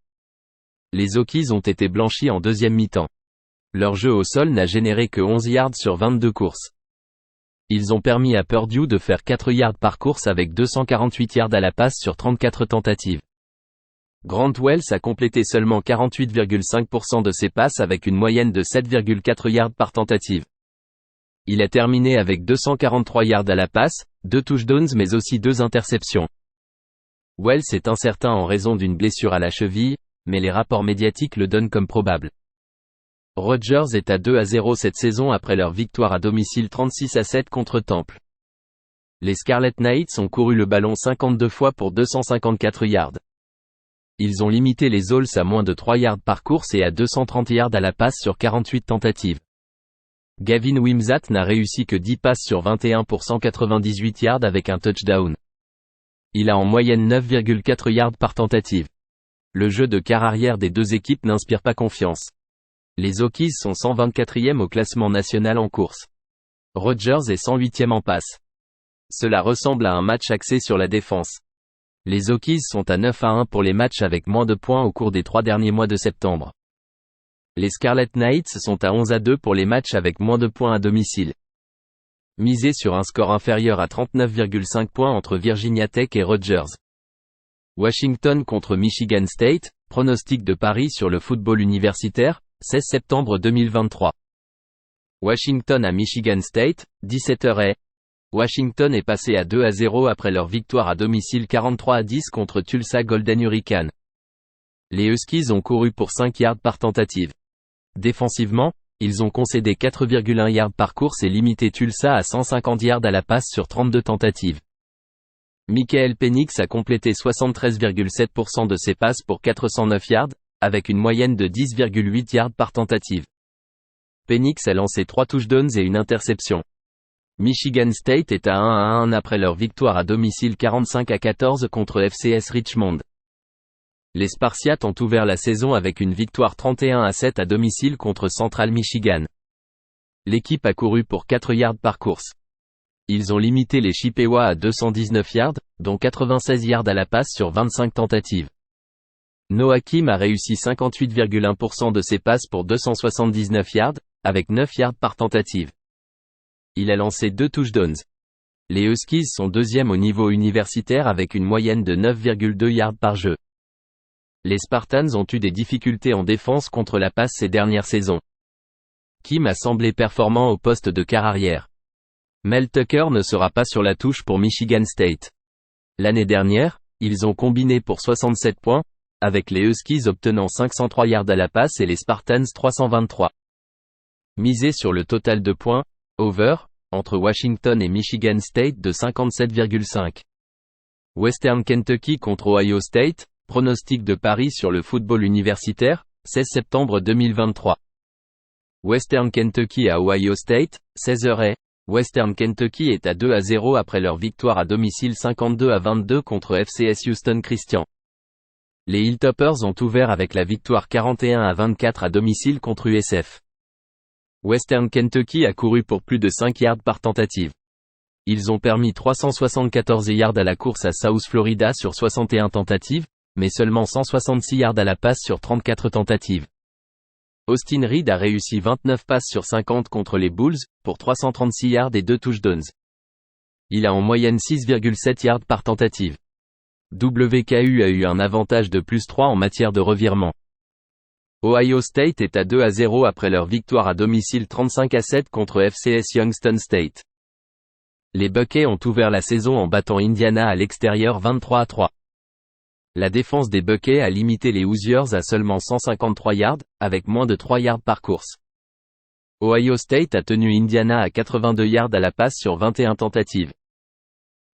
A: Les Hokies ont été blanchis en deuxième mi-temps. Leur jeu au sol n'a généré que 11 yards sur 22 courses. Ils ont permis à Purdue de faire 4 yards par course avec 248 yards à la passe sur 34 tentatives. Grant Wells a complété seulement 48,5% de ses passes avec une moyenne de 7,4 yards par tentative. Il a terminé avec 243 yards à la passe, 2 touchdowns mais aussi 2 interceptions. Wells est incertain en raison d'une blessure à la cheville, mais les rapports médiatiques le donnent comme probable. Rutgers est à 2-0 cette saison après leur victoire à domicile 36-7 contre Temple. Les Scarlet Knights ont couru le ballon 52 fois pour 254 yards. Ils ont limité les Owls à moins de 3 yards par course et à 230 yards à la passe sur 48 tentatives. Gavin Wimsatt n'a réussi que 10 passes sur 21 pour 198 yards avec un touchdown. Il a en moyenne 9,4 yards par tentative. Le jeu de quart arrière des deux équipes n'inspire pas confiance. Les Hokies sont 124e au classement national en course. Rutgers est 108e en passe. Cela ressemble à un match axé sur la défense. Les Hokies sont à 9-1 pour les matchs avec moins de points au cours des 3 derniers mois de septembre. Les Scarlet Knights sont à 11-2 pour les matchs avec moins de points à domicile. Misez sur un score inférieur à 39,5 points entre Virginia Tech et Rutgers. Washington contre Michigan State, pronostic de Paris sur le football universitaire, 16 septembre 2023. Washington à Michigan State, 17h. Washington est passé à 2-0 après leur victoire à domicile 43-10 contre Tulsa Golden Hurricane. Les Huskies ont couru pour 5 yards par tentative. Défensivement, ils ont concédé 4,1 yards par course et limité Tulsa à 150 yards à la passe sur 32 tentatives. Michael Penix a complété 73,7% de ses passes pour 409 yards, avec une moyenne de 10,8 yards par tentative. Penix a lancé 3 touchdowns et une interception. Michigan State est à 1-1 après leur victoire à domicile 45-14 contre FCS Richmond. Les Spartiates ont ouvert la saison avec une victoire 31-7 à domicile contre Central Michigan. L'équipe a couru pour 4 yards par course. Ils ont limité les Chippewas à 219 yards, dont 96 yards à la passe sur 25 tentatives. Noah Kim a réussi 58,1% de ses passes pour 279 yards, avec 9 yards par tentative. Il a lancé 2 touchdowns. Les Huskies sont deuxièmes au niveau universitaire avec une moyenne de 9,2 yards par jeu. Les Spartans ont eu des difficultés en défense contre la passe ces dernières saisons. Kim a semblé performant au poste de quart arrière. Mel Tucker ne sera pas sur la touche pour Michigan State. L'année dernière, ils ont combiné pour 67 points, avec les Huskies obtenant 503 yards à la passe et les Spartans 323. Misez sur le total de points, over, entre Washington et Michigan State de 57,5. Western Kentucky contre Ohio State, pronostic de Paris sur le football universitaire, 16 septembre 2023. Western Kentucky à Ohio State, 16h. Western Kentucky est à 2-0 après leur victoire à domicile 52-22 contre FCS Houston Christian. Les Hilltoppers ont ouvert avec la victoire 41-24 à domicile contre USF. Western Kentucky a couru pour plus de 5 yards par tentative. Ils ont permis 374 yards à la course à South Florida sur 61 tentatives, mais seulement 166 yards à la passe sur 34 tentatives. Austin Reed a réussi 29 passes sur 50 contre les Bulls, pour 336 yards et 2 touchdowns. Il a en moyenne 6,7 yards par tentative. WKU a eu un avantage de plus 3 en matière de revirement. Ohio State est à 2-0 après leur victoire à domicile 35-7 contre FCS Youngstown State. Les Buckeyes ont ouvert la saison en battant Indiana à l'extérieur 23-3. La défense des Buckeyes a limité les Hoosiers à seulement 153 yards, avec moins de 3 yards par course. Ohio State a tenu Indiana à 82 yards à la passe sur 21 tentatives.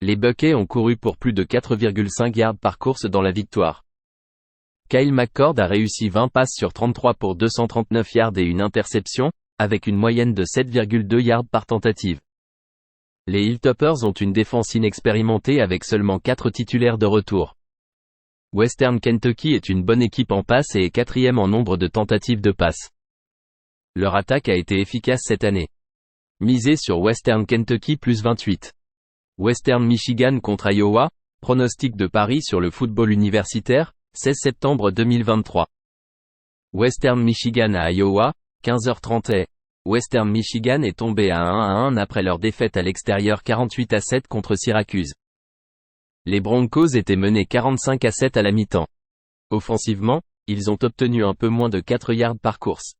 A: Les Buckeyes ont couru pour plus de 4,5 yards par course dans la victoire. Kyle McCord a réussi 20 passes sur 33 pour 239 yards et une interception, avec une moyenne de 7,2 yards par tentative. Les Hilltoppers ont une défense inexpérimentée avec seulement 4 titulaires de retour. Western Kentucky est une bonne équipe en passe et est 4e en nombre de tentatives de passe. Leur attaque a été efficace cette année. Misez sur Western Kentucky plus 28. Western Michigan contre Iowa, pronostic de Paris sur le football universitaire, 16 septembre 2023. Western Michigan à Iowa, 15h30. Western Michigan est tombé à 1-1 après leur défaite à l'extérieur 48-7 contre Syracuse. Les Broncos étaient menés 45-7 à la mi-temps. Offensivement, ils ont obtenu un peu moins de 4 yards par course.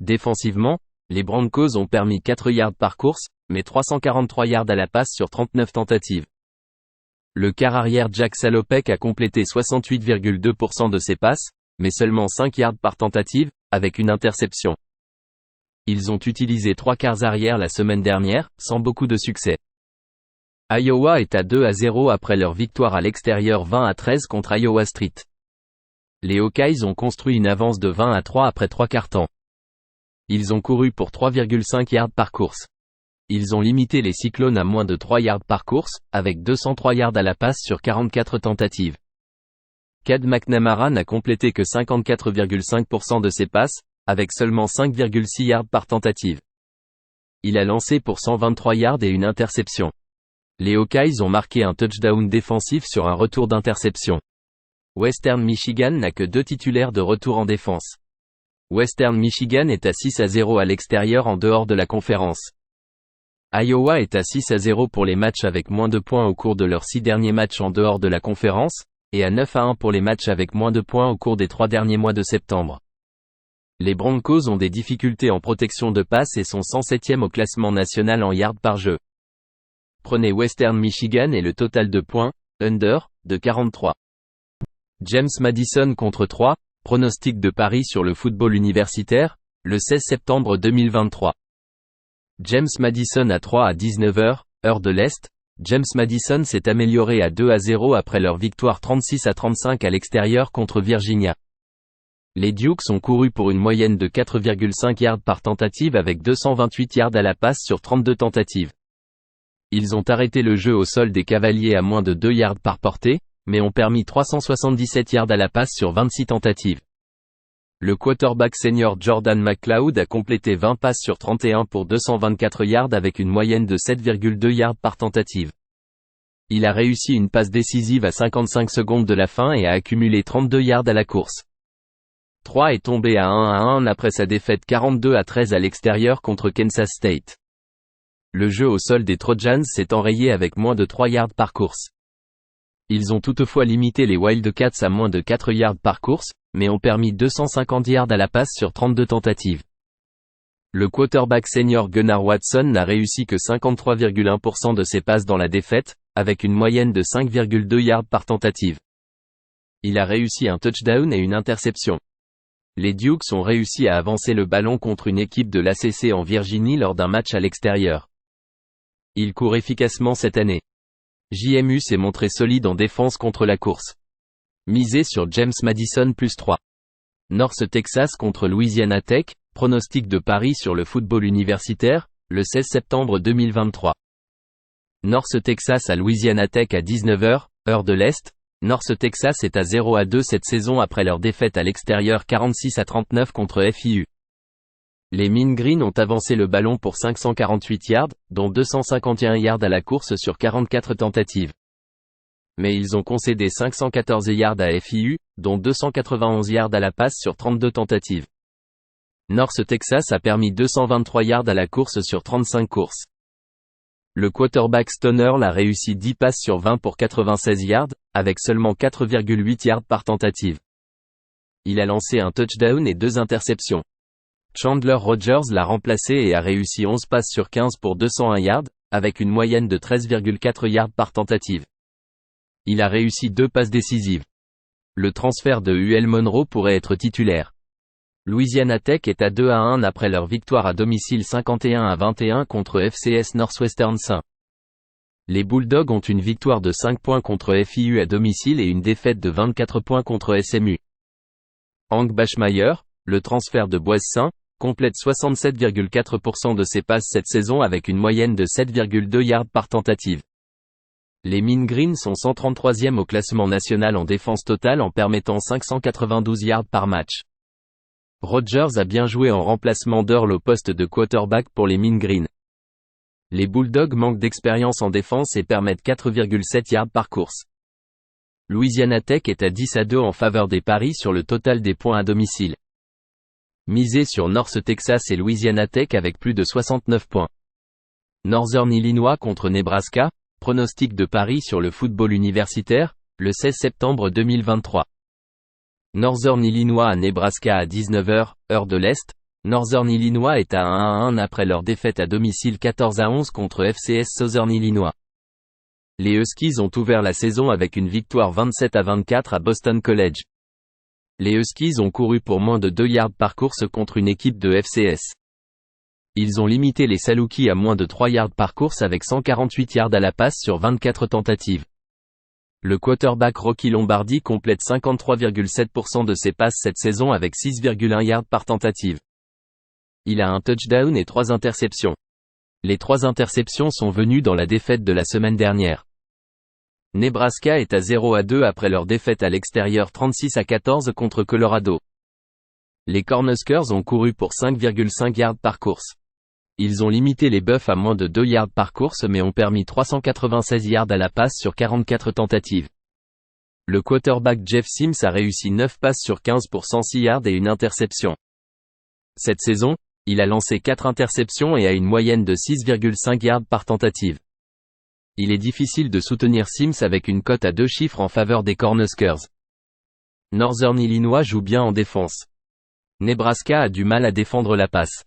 A: Défensivement, les Broncos ont permis 4 yards par course, mais 343 yards à la passe sur 39 tentatives. Le quart arrière Jack Salopek a complété 68,2% de ses passes, mais seulement 5 yards par tentative, avec une interception. Ils ont utilisé 3 quarts arrière la semaine dernière, sans beaucoup de succès. Iowa est à 2-0 après leur victoire à l'extérieur 20-13 contre Iowa State. Les Hawkeyes ont construit une avance de 20-3 après 3 quarts-temps. Ils ont couru pour 3,5 yards par course. Ils ont limité les Cyclones à moins de 3 yards par course, avec 203 yards à la passe sur 44 tentatives. Cade McNamara n'a complété que 54,5% de ses passes, avec seulement 5,6 yards par tentative. Il a lancé pour 123 yards et une interception. Les Hawkeyes ont marqué un touchdown défensif sur un retour d'interception. Western Michigan n'a que 2 titulaires de retour en défense. Western Michigan est à 6-0 à l'extérieur en dehors de la conférence. Iowa est à 6-0 pour les matchs avec moins de points au cours de leurs 6 derniers matchs en dehors de la conférence, et à 9-1 pour les matchs avec moins de points au cours des 3 derniers mois de septembre. Les Broncos ont des difficultés en protection de passe et sont 107e au classement national en yards par jeu. Prenez Western Michigan et le total de points, under, de 43. James Madison contre 3, pronostic de paris sur le football universitaire, le 16 septembre 2023. James Madison à 3 à 19h, heure de l'Est. James Madison s'est amélioré à 2-0 après leur victoire 36-35 à l'extérieur contre Virginia. Les Dukes ont couru pour une moyenne de 4,5 yards par tentative avec 228 yards à la passe sur 32 tentatives. Ils ont arrêté le jeu au sol des Cavaliers à moins de 2 yards par portée, mais ont permis 377 yards à la passe sur 26 tentatives. Le quarterback senior Jordan McLeod a complété 20 passes sur 31 pour 224 yards avec une moyenne de 7,2 yards par tentative. Il a réussi une passe décisive à 55 secondes de la fin et a accumulé 32 yards à la course. 3 est tombé à 1-1 après sa défaite 42-13 à l'extérieur contre Kansas State. Le jeu au sol des Trojans s'est enrayé avec moins de 3 yards par course. Ils ont toutefois limité les Wildcats à moins de 4 yards par course, mais ont permis 250 yards à la passe sur 32 tentatives. Le quarterback senior Gunnar Watson n'a réussi que 53,1% de ses passes dans la défaite, avec une moyenne de 5,2 yards par tentative. Il a réussi un touchdown et une interception. Les Dukes ont réussi à avancer le ballon contre une équipe de l'ACC en Virginie lors d'un match à l'extérieur. Ils courent efficacement cette année. JMU s'est montré solide en défense contre la course. Misez sur James Madison plus 3. North Texas contre Louisiana Tech, pronostic de paris sur le football universitaire, le 16 septembre 2023. North Texas à Louisiana Tech à 19h, heure de l'Est. North Texas est à 0-2 cette saison après leur défaite à l'extérieur 46-39 contre FIU. Les Mean Green ont avancé le ballon pour 548 yards, dont 251 yards à la course sur 44 tentatives. Mais ils ont concédé 514 yards à FIU, dont 291 yards à la passe sur 32 tentatives. North Texas a permis 223 yards à la course sur 35 courses. Le quarterback Stoner l'a réussi 10 passes sur 20 pour 96 yards, avec seulement 4,8 yards par tentative. Il a lancé un touchdown et 2 interceptions. Chandler Rogers l'a remplacé et a réussi 11 passes sur 15 pour 201 yards, avec une moyenne de 13,4 yards par tentative. Il a réussi 2 passes décisives. Le transfert de UL Monroe pourrait être titulaire. Louisiana Tech est à 2-1 après leur victoire à domicile 51-21 contre FCS Northwestern St. Les Bulldogs ont une victoire de 5 points contre FIU à domicile et une défaite de 24 points contre SMU. Hank Bachmeier, le transfert de Boise St., complète 67,4% de ses passes cette saison avec une moyenne de 7,2 yards par tentative. Les Mean Green sont 133e au classement national en défense totale en permettant 592 yards par match. Rogers a bien joué en remplacement d'Earl au poste de quarterback pour les Mean Green. Les Bulldogs manquent d'expérience en défense et permettent 4,7 yards par course. Louisiana Tech est à 10-2 en faveur des paris sur le total des points à domicile. Misez sur North Texas et Louisiana Tech avec plus de 69 points. Northern Illinois contre Nebraska, pronostic de paris sur le football universitaire, le 16 septembre 2023. Northern Illinois à Nebraska à 19h, heure de l'Est. Northern Illinois est à 1-1 après leur défaite à domicile 14-11 contre FCS Southern Illinois. Les Huskies ont ouvert la saison avec une victoire 27-24 à Boston College. Les Huskies ont couru pour moins de 2 yards par course contre une équipe de FCS. Ils ont limité les Salukis à moins de 3 yards par course avec 148 yards à la passe sur 24 tentatives. Le quarterback Rocky Lombardi complète 53,7% de ses passes cette saison avec 6,1 yards par tentative. Il a un touchdown et 3 interceptions. Les 3 interceptions sont venues dans la défaite de la semaine dernière. Nebraska est à 0-2 après leur défaite à l'extérieur 36-14 contre Colorado. Les Cornhuskers ont couru pour 5,5 yards par course. Ils ont limité les Buffs à moins de 2 yards par course mais ont permis 396 yards à la passe sur 44 tentatives. Le quarterback Jeff Sims a réussi 9 passes sur 15 pour 106 yards et une interception. Cette saison, il a lancé 4 interceptions et a une moyenne de 6,5 yards par tentative. Il est difficile de soutenir Sims avec une cote à 2 chiffres en faveur des Cornhuskers. Northern Illinois joue bien en défense. Nebraska a du mal à défendre la passe.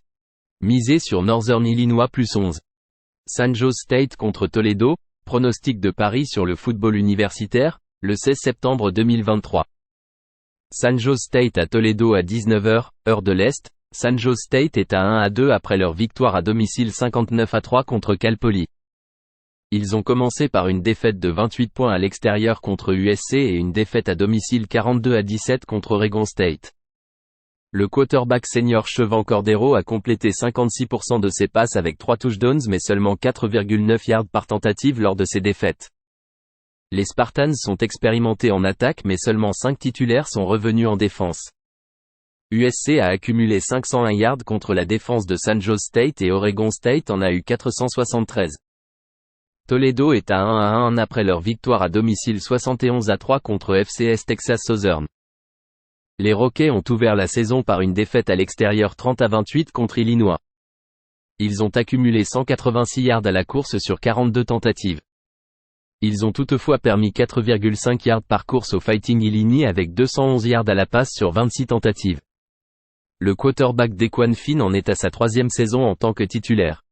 A: Misez sur Northern Illinois plus 11. San Jose State contre Toledo, pronostic de Paris sur le football universitaire, le 16 septembre 2023. San Jose State à Toledo à 19h, heure de l'Est. San Jose State est à 1-2 après leur victoire à domicile 59-3 contre Cal Poly. Ils ont commencé par une défaite de 28 points à l'extérieur contre USC et une défaite à domicile 42-17 contre Oregon State. Le quarterback senior Chevan Cordero a complété 56% de ses passes avec 3 touchdowns mais seulement 4,9 yards par tentative lors de ses défaites. Les Spartans sont expérimentés en attaque mais seulement 5 titulaires sont revenus en défense. USC a accumulé 501 yards contre la défense de San Jose State et Oregon State en a eu 473. Toledo est à 1-1 après leur victoire à domicile 71-3 contre FCS Texas Southern. Les Rockets ont ouvert la saison par une défaite à l'extérieur 30-28 contre Illinois. Ils ont accumulé 186 yards à la course sur 42 tentatives. Ils ont toutefois permis 4,5 yards par course au Fighting Illini avec 211 yards à la passe sur 26 tentatives. Le quarterback Dequan Finn en est à sa 3e saison en tant que titulaire.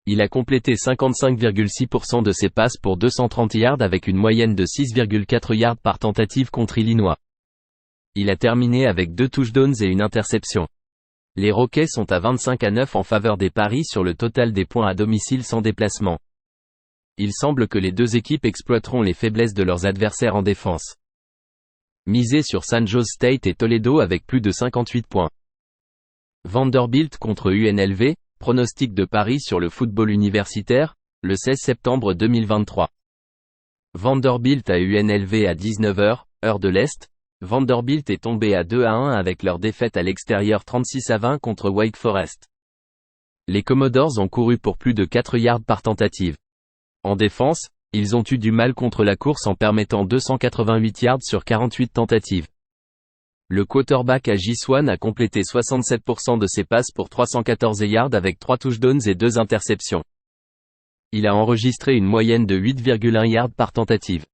A: Il a complété 55,6% de ses passes pour 230 yards avec une moyenne de 6,4 yards par tentative contre Illinois. Il a terminé avec 2 touchdowns et une interception. Les Rockets sont à 25-9 en faveur des paris sur le total des points à domicile sans déplacement. Il semble que les deux équipes exploiteront les faiblesses de leurs adversaires en défense. Misez sur San Jose State et Toledo avec plus de 58 points. Vanderbilt contre UNLV, pronostic de paris sur le football universitaire, le 16 septembre 2023. Vanderbilt à UNLV à 19h, heure de l'Est. Vanderbilt est tombé à 2-1 avec leur défaite à l'extérieur 36-20 contre Wake Forest. Les Commodores ont couru pour plus de 4 yards par tentative. En défense, ils ont eu du mal contre la course en permettant 288 yards sur 48 tentatives. Le quarterback Agi Swan a complété 67% de ses passes pour 314 yards avec 3 touchdowns et 2 interceptions. Il a enregistré une moyenne de 8,1 yards par tentative.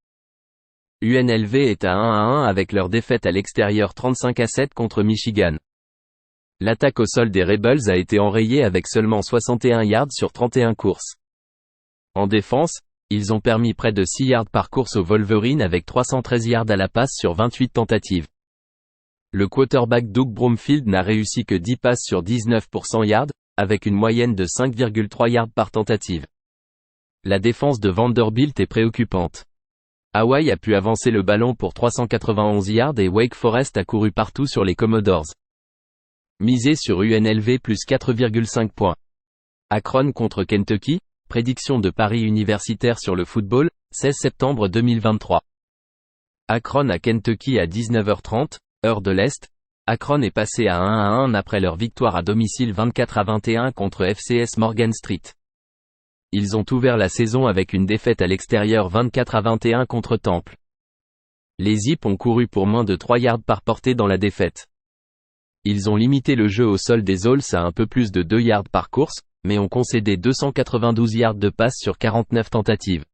A: UNLV est à 1-1 avec leur défaite à l'extérieur 35-7 contre Michigan. L'attaque au sol des Rebels a été enrayée avec seulement 61 yards sur 31 courses. En défense, ils ont permis près de 6 yards par course aux Wolverines avec 313 yards à la passe sur 28 tentatives. Le quarterback Doug Bromfield n'a réussi que 10 passes sur 19 pour 100 yards, avec une moyenne de 5,3 yards par tentative. La défense de Vanderbilt est préoccupante. Hawaii a pu avancer le ballon pour 391 yards et Wake Forest a couru partout sur les Commodores. Misez sur UNLV plus 4,5 points. Akron contre Kentucky, prédiction de paris universitaire sur le football, 16 septembre 2023. Akron à Kentucky à 19h30, heure de l'Est. Akron est passé à 1-1 après leur victoire à domicile 24-21 contre FCS Morgan Street. Ils ont ouvert la saison avec une défaite à l'extérieur 24-21 contre Temple. Les Zips ont couru pour moins de 3 yards par portée dans la défaite. Ils ont limité le jeu au sol des Owls à un peu plus de 2 yards par course, mais ont concédé 292 yards de passe sur 49 tentatives.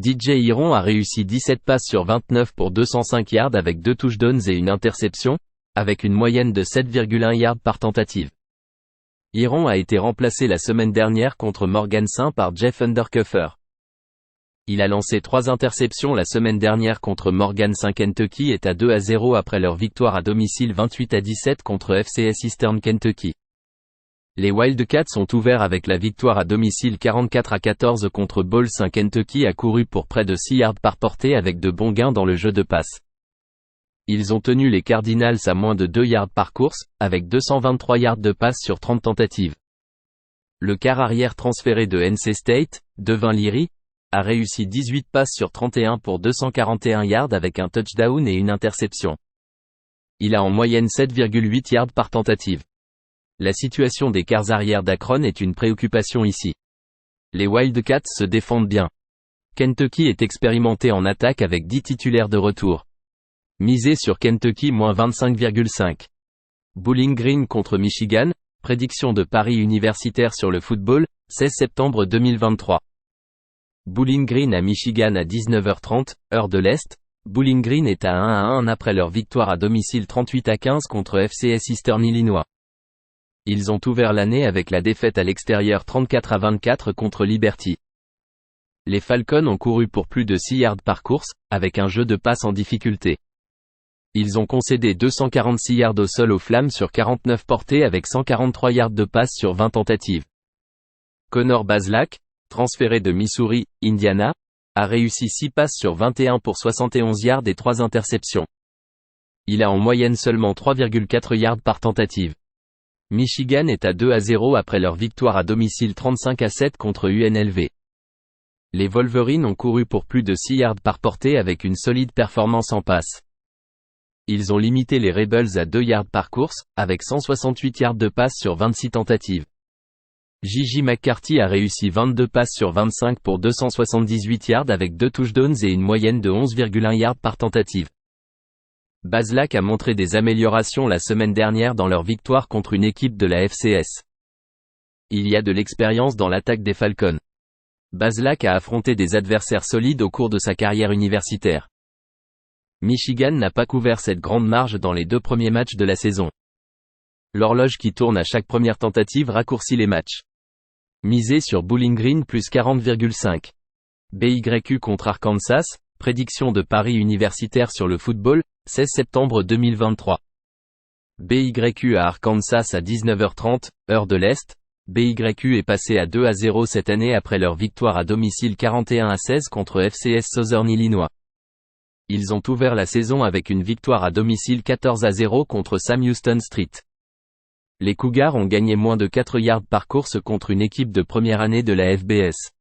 A: DJ Iron a réussi 17 passes sur 29 pour 205 yards avec 2 touchdowns et une interception, avec une moyenne de 7,1 yards par tentative. Iron a été remplacé la semaine dernière contre Morgan St par Jeff Undercuffer. Il a lancé 3 interceptions la semaine dernière contre Morgan St. Kentucky est à 2-0 après leur victoire à domicile 28-17 contre FCS Eastern Kentucky. Les Wildcats sont ouverts avec la victoire à domicile 44-14 contre Ball St. Kentucky a couru pour près de 6 yards par portée avec de bons gains dans le jeu de passe. Ils ont tenu les Cardinals à moins de 2 yards par course, avec 223 yards de passe sur 30 tentatives. Le quart arrière transféré de NC State, Devin Leary, a réussi 18 passes sur 31 pour 241 yards avec un touchdown et une interception. Il a en moyenne 7,8 yards par tentative. La situation des quarts arrière d'Akron est une préoccupation ici. Les Wildcats se défendent bien. Kentucky est expérimenté en attaque avec 10 titulaires de retour. Misez sur Kentucky moins 25,5. Bowling Green contre Michigan, prédiction de paris universitaire sur le football, 16 septembre 2023. Bowling Green à Michigan à 19h30, heure de l'Est. Bowling Green est à 1-1 après leur victoire à domicile 38-15 contre FCS Eastern Illinois. Ils ont ouvert l'année avec la défaite à l'extérieur 34-24 contre Liberty. Les Falcons ont couru pour plus de 6 yards par course, avec un jeu de passe en difficulté. Ils ont concédé 246 yards au sol aux Flammes sur 49 portées avec 143 yards de passe sur 20 tentatives. Connor Bazelak, transféré de Missouri, Indiana, a réussi 6 passes sur 21 pour 71 yards et 3 interceptions. Il a en moyenne seulement 3,4 yards par tentative. Michigan est à 2-0 après leur victoire à domicile 35-7 contre UNLV. Les Wolverines ont couru pour plus de 6 yards par portée avec une solide performance en passe. Ils ont limité les Rebels à 2 yards par course, avec 168 yards de passe sur 26 tentatives. J.J. McCarthy a réussi 22 passes sur 25 pour 278 yards avec 2 touchdowns et une moyenne de 11,1 yards par tentative. Bazelak a montré des améliorations la semaine dernière dans leur victoire contre une équipe de la FCS. Il y a de l'expérience dans l'attaque des Falcons. Bazelak a affronté des adversaires solides au cours de sa carrière universitaire. Michigan n'a pas couvert cette grande marge dans les 2 premiers matchs de la saison. L'horloge qui tourne à chaque première tentative raccourcit les matchs. Misé sur Bowling Green plus 40,5. BYU contre Arkansas, prédiction de Paris universitaire sur le football, 16 septembre 2023. BYU à Arkansas à 19h30, heure de l'Est. BYU est passé à 2-0 cette année après leur victoire à domicile 41-16 contre FCS Southern Illinois. Ils ont ouvert la saison avec une victoire à domicile 14-0 contre Sam Houston Street. Les Cougars ont gagné moins de 4 yards par course contre une équipe de première année de la FBS.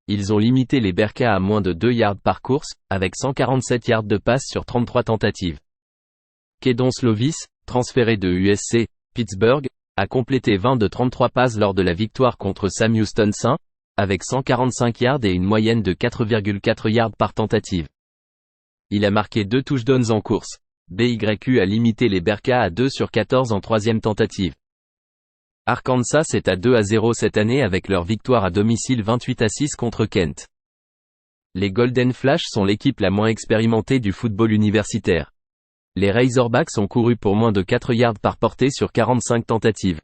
A: Ils ont limité les Bearcats à moins de 2 yards par course, avec 147 yards de passe sur 33 tentatives. Kedon Slovis, transféré de USC, Pittsburgh, a complété 20 de 33 passes lors de la victoire contre Sam Houston St., avec 145 yards et une moyenne de 4,4 yards par tentative. Il a marqué 2 touchdowns en course. BYU a limité les Bearcats à 2 sur 14 en troisième tentative. Arkansas est à 2-0 cette année avec leur victoire à domicile 28-6 contre Kent. Les Golden Flash sont l'équipe la moins expérimentée du football universitaire. Les Razorbacks ont couru pour moins de 4 yards par portée sur 45 tentatives.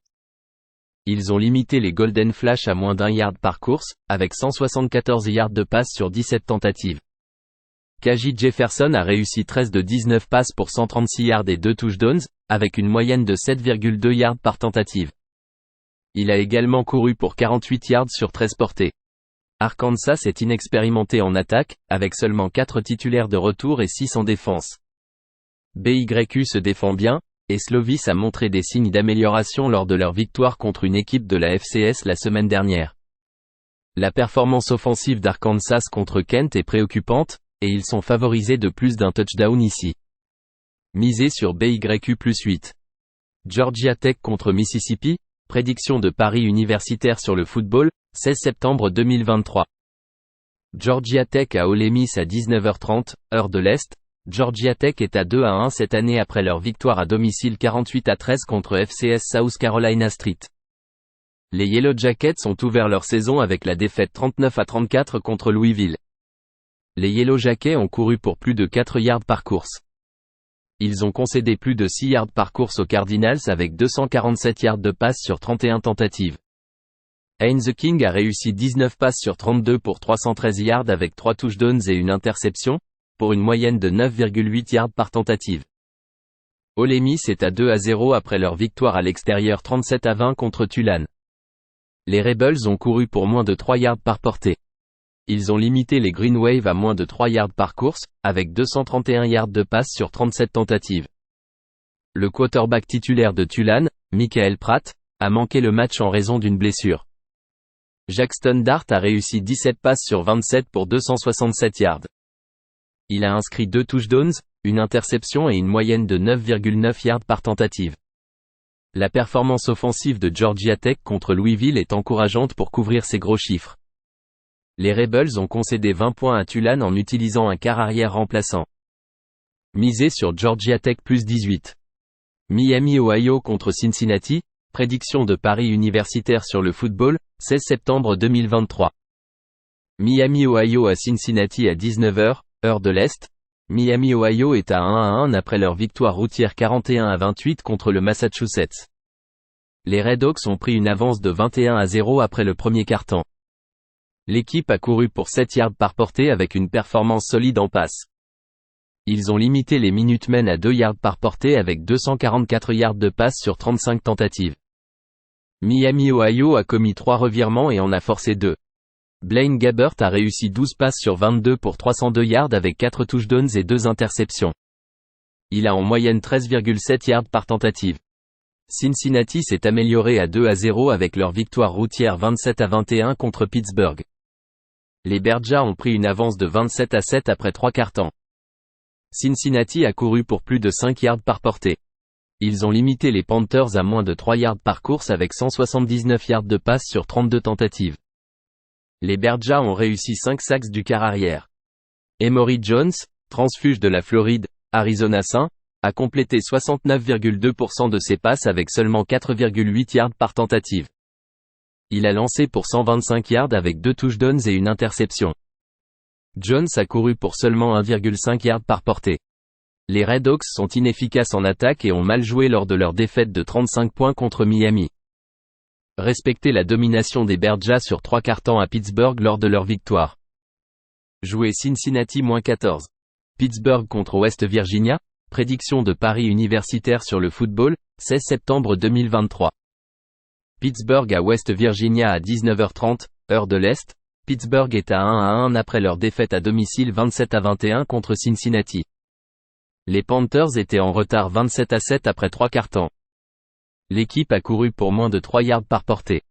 A: Ils ont limité les Golden Flash à moins d'1 yard par course, avec 174 yards de passe sur 17 tentatives. Kaji Jefferson a réussi 13 de 19 passes pour 136 yards et 2 touchdowns, avec une moyenne de 7,2 yards par tentative. Il a également couru pour 48 yards sur 13 portées. Arkansas est inexpérimenté en attaque, avec seulement 4 titulaires de retour et 6 en défense. BYU se défend bien, et Slovis a montré des signes d'amélioration lors de leur victoire contre une équipe de la FCS la semaine dernière. La performance offensive d'Arkansas contre Kent est préoccupante, et ils sont favorisés de plus d'un touchdown ici. Misé sur BYU plus 8. Georgia Tech contre Mississippi, prédiction de Paris universitaire sur le football, 16 septembre 2023. Georgia Tech à Ole Miss à 19h30, heure de l'Est. Georgia Tech est à 2-1 cette année après leur victoire à domicile 48-13 contre FCS South Carolina Street. Les Yellow Jackets ont ouvert leur saison avec la défaite 39-34 contre Louisville. Les Yellow Jackets ont couru pour plus de 4 yards par course. Ils ont concédé plus de 6 yards par course aux Cardinals avec 247 yards de passe sur 31 tentatives. Haynes King a réussi 19 passes sur 32 pour 313 yards avec 3 touchdowns et une interception, pour une moyenne de 9,8 yards par tentative. Ole Miss est à 2-0 après leur victoire à l'extérieur 37-20 contre Tulane. Les Rebels ont couru pour moins de 3 yards par portée. Ils ont limité les Green Wave à moins de 3 yards par course, avec 231 yards de passe sur 37 tentatives. Le quarterback titulaire de Tulane, Michael Pratt, a manqué le match en raison d'une blessure. Jackson Dart a réussi 17 passes sur 27 pour 267 yards. Il a inscrit 2 touchdowns, une interception et une moyenne de 9,9 yards par tentative. La performance offensive de Georgia Tech contre Louisville est encourageante pour couvrir ces gros chiffres. Les Rebels ont concédé 20 points à Tulane en utilisant un quart arrière remplaçant. Misé sur Georgia Tech plus 18. Miami Ohio contre Cincinnati, prédiction de Paris universitaire sur le football, 16 septembre 2023. Miami Ohio à Cincinnati à 19h, heure de l'Est. Miami Ohio est à 1-1 après leur victoire routière 41-28 contre le Massachusetts. Les Redhawks ont pris une avance de 21-0 après le premier quart-temps. L'équipe a couru pour 7 yards par portée avec une performance solide en passe. Ils ont limité les Minutemen à 2 yards par portée avec 244 yards de passe sur 35 tentatives. Miami Ohio a commis 3 revirements et en a forcé 2. Blaine Gabbert a réussi 12 passes sur 22 pour 302 yards avec 4 touchdowns et 2 interceptions. Il a en moyenne 13,7 yards par tentative. Cincinnati s'est amélioré à 2-0 avec leur victoire routière 27-21 contre Pittsburgh. Les Berjas ont pris une avance de 27-7 après 3 quarts-temps. Cincinnati a couru pour plus de 5 yards par portée. Ils ont limité les Panthers à moins de 3 yards par course avec 179 yards de passe sur 32 tentatives. Les Berjas ont réussi 5 sacks du quart arrière. Emory Jones, transfuge de la Floride, Arizona St., a complété 69,2% de ses passes avec seulement 4,8 yards par tentative. Il a lancé pour 125 yards avec 2 touchdowns et une interception. Jones a couru pour seulement 1,5 yards par portée. Les Redhawks sont inefficaces en attaque et ont mal joué lors de leur défaite de 35 points contre Miami. Respectez la domination des Berjas sur 3 quarts-temps à Pittsburgh lors de leur victoire. Jouer Cincinnati-14. Pittsburgh contre West Virginia, prédiction de Paris universitaire sur le football, 16 septembre 2023. Pittsburgh à West Virginia à 19h30, heure de l'Est. Pittsburgh est à 1-1 après leur défaite à domicile 27-21 contre Cincinnati. Les Panthers étaient en retard 27-7 après 3 quarts-temps. L'équipe a couru pour moins de 3 yards par portée.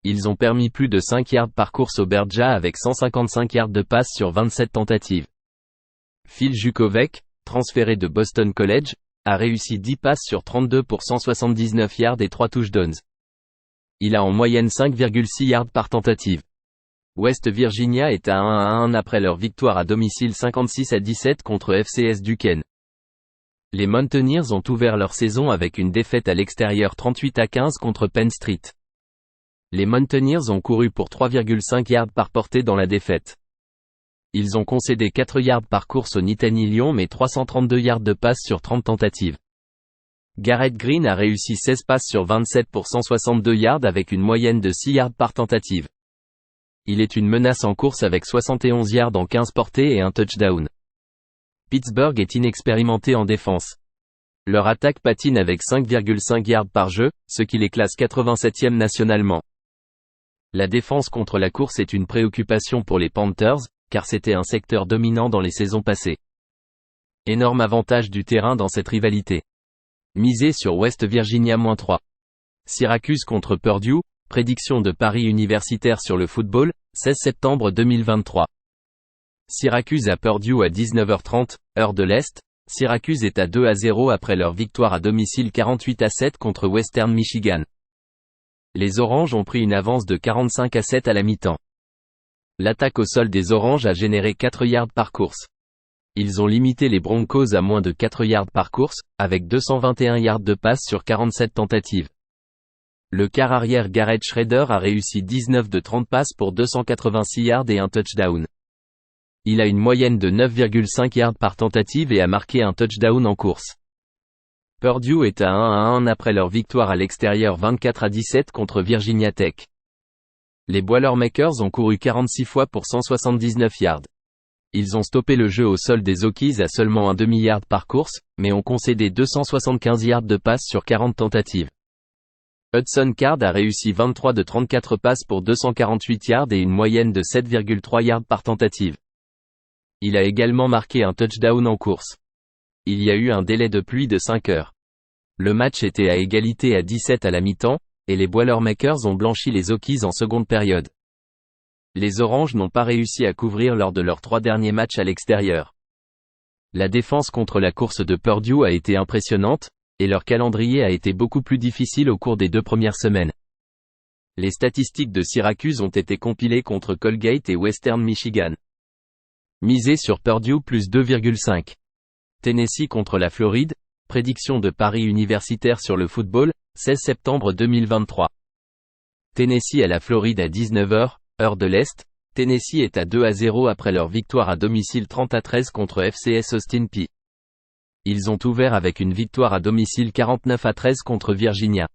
A: Ils ont permis plus de 5 yards par course aux Berjas avec 155 yards de passe sur 27 tentatives. Phil Jukovec, transféré de Boston College, a réussi 10 passes sur 32 pour 179 yards et 3 touchdowns. Il a en moyenne 5,6 yards par tentative. West Virginia est à 1-1 après leur victoire à domicile 56-17 contre FCS Duquesne. Les Mountaineers ont ouvert leur saison avec une défaite à l'extérieur 38-15 contre Penn State. Les Mountaineers ont couru pour 3,5 yards par portée dans la défaite. Ils ont concédé 4 yards par course au Nittany Lion mais 332 yards de passe sur 30 tentatives. Garrett Green a réussi 16 passes sur 27 pour 162 yards avec une moyenne de 6 yards par tentative. Il est une menace en course avec 71 yards en 15 portées et un touchdown. Pittsburgh est inexpérimenté en défense. Leur attaque patine avec 5,5 yards par jeu, ce qui les classe 87e nationalement. La défense contre la course est une préoccupation pour les Panthers, car c'était un secteur dominant dans les saisons passées. Énorme avantage du terrain dans cette rivalité. Misez sur West Virginia-3. Syracuse contre Purdue, prédiction de Paris universitaire sur le football, 16 septembre 2023. Syracuse à Purdue à 19h30, heure de l'Est. Syracuse est à 2-0 après leur victoire à domicile 48-7 contre Western Michigan. Les Oranges ont pris une avance de 45-7 à la mi-temps. L'attaque au sol des Oranges a généré 4 yards par course. Ils ont limité les Broncos à moins de 4 yards par course, avec 221 yards de passe sur 47 tentatives. Le quart arrière Garrett Shrader a réussi 19 de 30 passes pour 286 yards et un touchdown. Il a une moyenne de 9,5 yards par tentative et a marqué un touchdown en course. Purdue est à 1-1 après leur victoire à l'extérieur 24-17 contre Virginia Tech. Les Boilermakers ont couru 46 fois pour 179 yards. Ils ont stoppé le jeu au sol des Hokies à seulement un demi-yard par course, mais ont concédé 275 yards de passe sur 40 tentatives. Hudson Card a réussi 23 de 34 passes pour 248 yards et une moyenne de 7,3 yards par tentative. Il a également marqué un touchdown en course. Il y a eu un délai de pluie de 5 heures. Le match était à égalité à 17 à la mi-temps, et les Boilermakers ont blanchi les Hokies en seconde période. Les Oranges n'ont pas réussi à couvrir lors de leurs 3 derniers matchs à l'extérieur. La défense contre la course de Purdue a été impressionnante, et leur calendrier a été beaucoup plus difficile au cours des 2 premières semaines. Les statistiques de Syracuse ont été compilées contre Colgate et Western Michigan. Misez sur Purdue plus 2,5. Tennessee contre la Floride, prédiction de Paris universitaire sur le football, 16 septembre 2023. Tennessee à la Floride à 19h, heure de l'Est. Tennessee est à 2-0 après leur victoire à domicile 30-13 contre FCS Austin Peay. Ils ont ouvert avec une victoire à domicile 49-13 contre Virginia.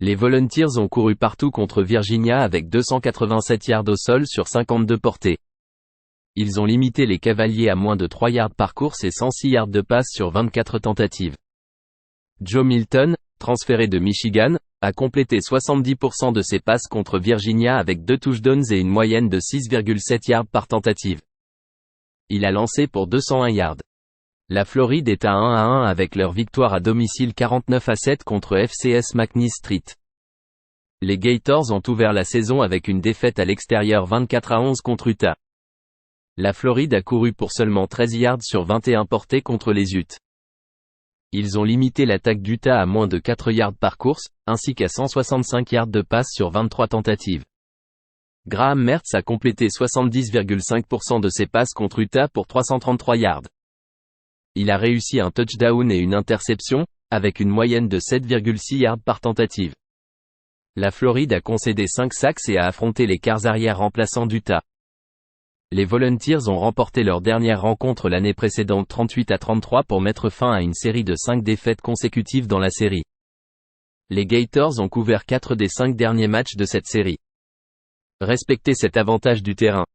A: Les Volunteers ont couru partout contre Virginia avec 287 yards au sol sur 52 portées. Ils ont limité les Cavaliers à moins de 3 yards par course et 106 yards de passe sur 24 tentatives. Joe Milton, transféré de Michigan, a complété 70% de ses passes contre Virginia avec 2 touchdowns et une moyenne de 6,7 yards par tentative. Il a lancé pour 201 yards. La Floride est à 1-1 avec leur victoire à domicile 49-7 contre FCS McNeese Street. Les Gators ont ouvert la saison avec une défaite à l'extérieur 24-11 contre Utah. La Floride a couru pour seulement 13 yards sur 21 portées contre les Utes. Ils ont limité l'attaque d'Utah à moins de 4 yards par course, ainsi qu'à 165 yards de passe sur 23 tentatives. Graham Mertz a complété 70,5% de ses passes contre Utah pour 333 yards. Il a réussi un touchdown et une interception, avec une moyenne de 7,6 yards par tentative. La Floride a concédé 5 sacks et a affronté les quarts arrière remplaçants d'Utah. Les Volunteers ont remporté leur dernière rencontre l'année précédente 38-33 pour mettre fin à une série de 5 défaites consécutives dans la série. Les Gators ont couvert 4 des 5 derniers matchs de cette série. Respectez cet avantage du terrain.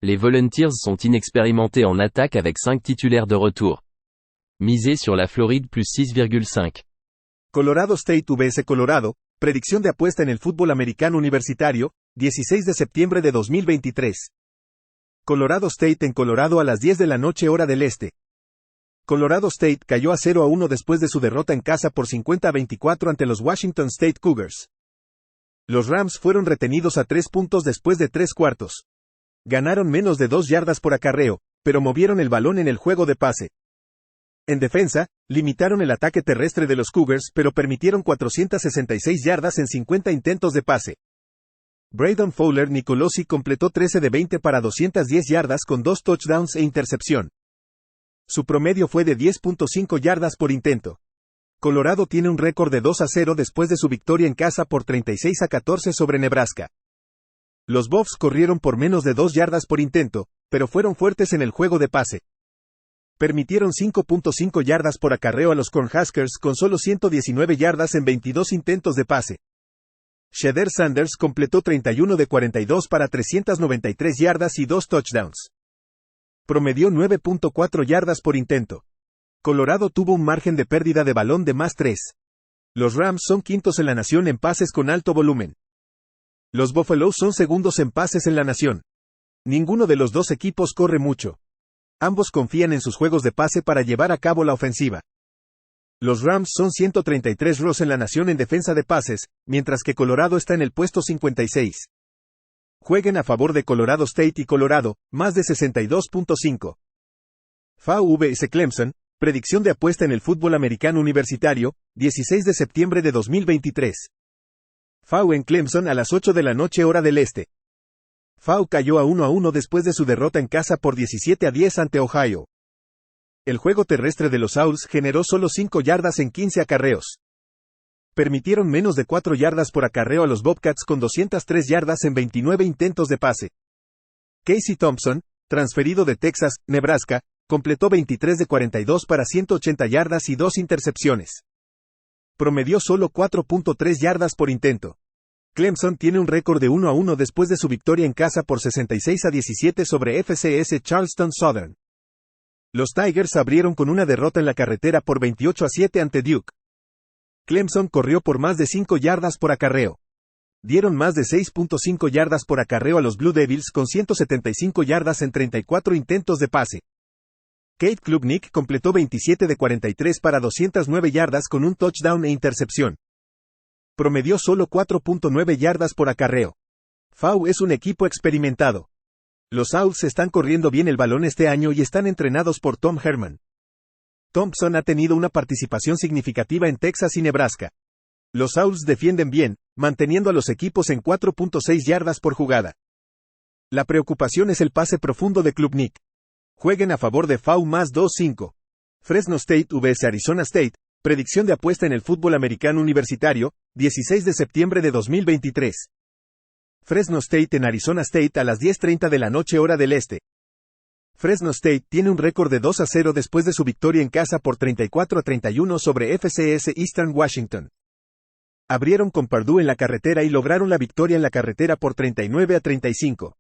A: Les Volunteers sont inexpérimentés en attaque avec 5 titulaires de retour. Misez sur la Floride plus 6,5.
B: Colorado State vs Colorado, predicción de apuesta en el fútbol americano universitario, 16 de septiembre de 2023. Colorado State en Colorado a las 10 de la noche hora del este. Colorado State cayó a 0-1 después de su derrota en casa por 50-24 ante los Washington State Cougars. Los Rams fueron retenidos a 3 puntos después de 3 cuartos. Ganaron menos de 2 yardas por acarreo, pero movieron el balón en el juego de pase. En defensa, limitaron el ataque terrestre de los Cougars pero permitieron 466 yardas en 50 intentos de pase. Braden Fowler Nicolosi completó 13 de 20 para 210 yardas con 2 touchdowns e intercepción. Su promedio fue de 10.5 yardas por intento. Colorado tiene un récord de 2-0 después de su victoria en casa por 36-14 sobre Nebraska. Los Buffs corrieron por menos de 2 yardas por intento, pero fueron fuertes en el juego de pase. Permitieron 5.5 yardas por acarreo a los Cornhuskers con solo 119 yardas en 22 intentos de pase. Shedeur Sanders completó 31 de 42 para 393 yardas y 2 touchdowns. Promedió 9.4 yardas por intento. Colorado tuvo un margen de pérdida de balón de más 3. Los Rams son quintos en la nación en pases con alto volumen. Los Buffaloes son segundos en pases en la nación. Ninguno de los dos equipos corre mucho. Ambos confían en sus juegos de pase para llevar a cabo la ofensiva. Los Rams son 133 en la nación en defensa de pases, mientras que Colorado está en el puesto 56. Jueguen a favor de Colorado State y Colorado, más de 62.5. FAU vs Clemson, predicción de apuesta en el fútbol americano universitario, 16 de septiembre de 2023. FAU en Clemson a las 8 de la noche hora del este. FAU cayó a 1-1 después de su derrota en casa por 17-10 ante Ohio. El juego terrestre de los Owls generó solo 5 yardas en 15 acarreos. Permitieron menos de 4 yardas por acarreo a los Bobcats con 203 yardas en 29 intentos de pase. Casey Thompson, transferido de Texas, Nebraska, completó 23 de 42 para 180 yardas y 2 intercepciones. Promedió solo 4.3 yardas por intento. Clemson tiene un récord de 1-1 después de su victoria en casa por 66-17 sobre FCS Charleston Southern. Los Tigers abrieron con una derrota en la carretera por 28-7 ante Duke. Clemson corrió por más de 5 yardas por acarreo. Dieron más de 6.5 yardas por acarreo a los Blue Devils con 175 yardas en 34 intentos de pase. Cade Klubnik completó 27 de 43 para 209 yardas con un touchdown e intercepción. Promedió solo 4.9 yardas por acarreo. FAU es un equipo experimentado. Los Owls están corriendo bien el balón este año y están entrenados por Tom Herman. Thompson ha tenido una participación significativa en Texas y Nebraska. Los Owls defienden bien, manteniendo a los equipos en 4.6 yardas por jugada. La preocupación es el pase profundo de Klubnik. Jueguen a favor de FAU más 2-5. Fresno State vs Arizona State, predicción de apuesta en el fútbol americano universitario, 16 de septiembre de 2023. Fresno State en Arizona State a las 10:30 de la noche hora del este. Fresno State tiene un récord de 2-0 después de su victoria en casa por 34-31 sobre FCS Eastern Washington. Abrieron con Purdue en la carretera y lograron la victoria en la carretera por 39-35.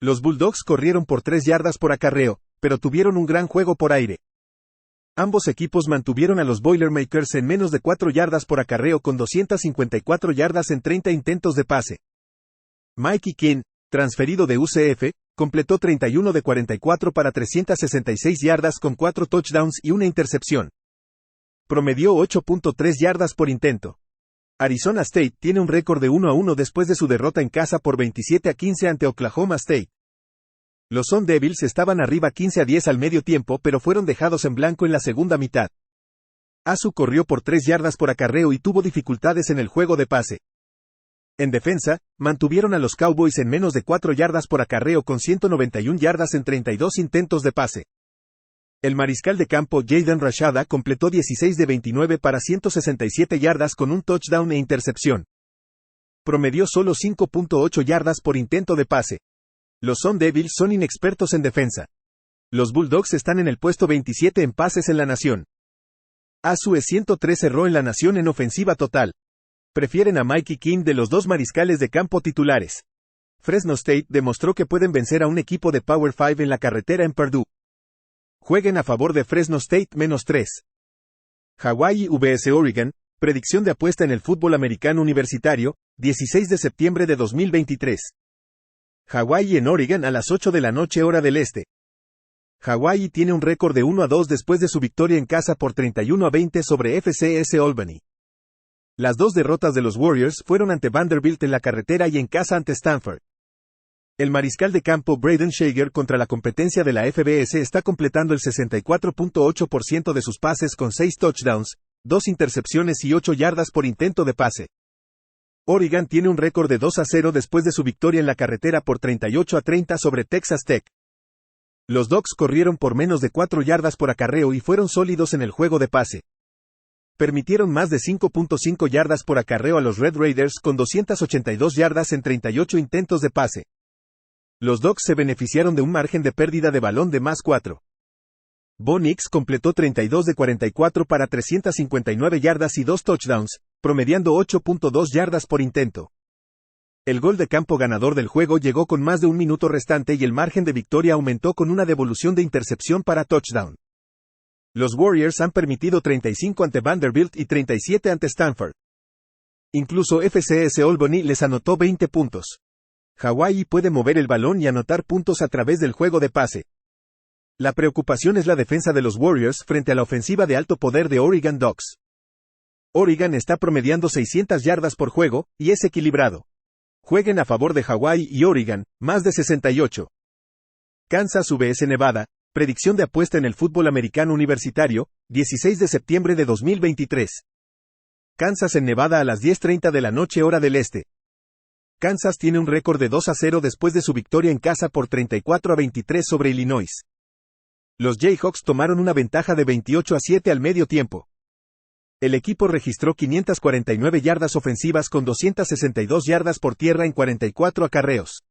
B: Los Bulldogs corrieron por 3 yardas por acarreo, pero tuvieron un gran juego por aire. Ambos equipos mantuvieron a los Boilermakers en menos de 4 yardas por acarreo con 254 yardas en 30 intentos de pase. Mikey King, transferido de UCF, completó 31 de 44 para 366 yardas con 4 touchdowns y una intercepción. Promedió 8.3 yardas por intento. Arizona State tiene un récord de 1-1 después de su derrota en casa por 27-15 ante Oklahoma State. Los Sun Devils estaban arriba 15-10 al medio tiempo pero fueron dejados en blanco en la segunda mitad. ASU corrió por 3 yardas por acarreo y tuvo dificultades en el juego de pase. En defensa, mantuvieron a los Cowboys en menos de 4 yardas por acarreo con 191 yardas en 32 intentos de pase. El mariscal de campo Jaden Rashada completó 16 de 29 para 167 yardas con un touchdown e intercepción. Promedió solo 5.8 yardas por intento de pase. Los Sun Devils son inexpertos en defensa. Los Bulldogs están en el puesto 27 en pases en la nación. ASU 103 cerró en la nación en ofensiva total. Prefieren a Mikey King de los dos mariscales de campo titulares. Fresno State demostró que pueden vencer a un equipo de Power 5 en la carretera en Purdue. Jueguen a favor de Fresno State -3. Hawaii vs Oregon, predicción de apuesta en el fútbol americano universitario, 16 de septiembre de 2023. Hawaii en Oregon a las 8 de la noche hora del este. Hawaii tiene un récord de 1-2 después de su victoria en casa por 31-20 sobre FCS Albany. Las dos derrotas de los Warriors fueron ante Vanderbilt en la carretera y en casa ante Stanford. El mariscal de campo Braden Shager contra la competencia de la FBS está completando el 64.8% de sus pases con 6 touchdowns, 2 intercepciones y 8 yardas por intento de pase. Oregon tiene un récord de 2-0 después de su victoria en la carretera por 38-30 sobre Texas Tech. Los Dogs corrieron por menos de 4 yardas por acarreo y fueron sólidos en el juego de pase. Permitieron más de 5.5 yardas por acarreo a los Red Raiders con 282 yardas en 38 intentos de pase. Los Dogs se beneficiaron de un margen de pérdida de balón de +4. Bo Nix completó 32 de 44 para 359 yardas y 2 touchdowns, promediando 8.2 yardas por intento. El gol de campo ganador del juego llegó con más de un minuto restante y el margen de victoria aumentó con una devolución de intercepción para touchdown. Los Warriors han permitido 35 ante Vanderbilt y 37 ante Stanford. Incluso FCS Albany les anotó 20 puntos. Hawaii puede mover el balón y anotar puntos a través del juego de pase. La preocupación es la defensa de los Warriors frente a la ofensiva de alto poder de Oregon Ducks. Oregon está promediando 600 yardas por juego, y es equilibrado. Jueguen a favor de Hawaii y Oregon, más de 68. Kansas vs Nevada, predicción de apuesta en el fútbol americano universitario, 16 de septiembre de 2023. Kansas en Nevada a las 10:30 de la noche hora del este. Kansas tiene un récord de 2-0 después de su victoria en casa por 34-23 sobre Illinois. Los Jayhawks tomaron una ventaja de 28-7 al medio tiempo. El equipo registró 549 yardas ofensivas con 262 yardas por tierra en 44 acarreos.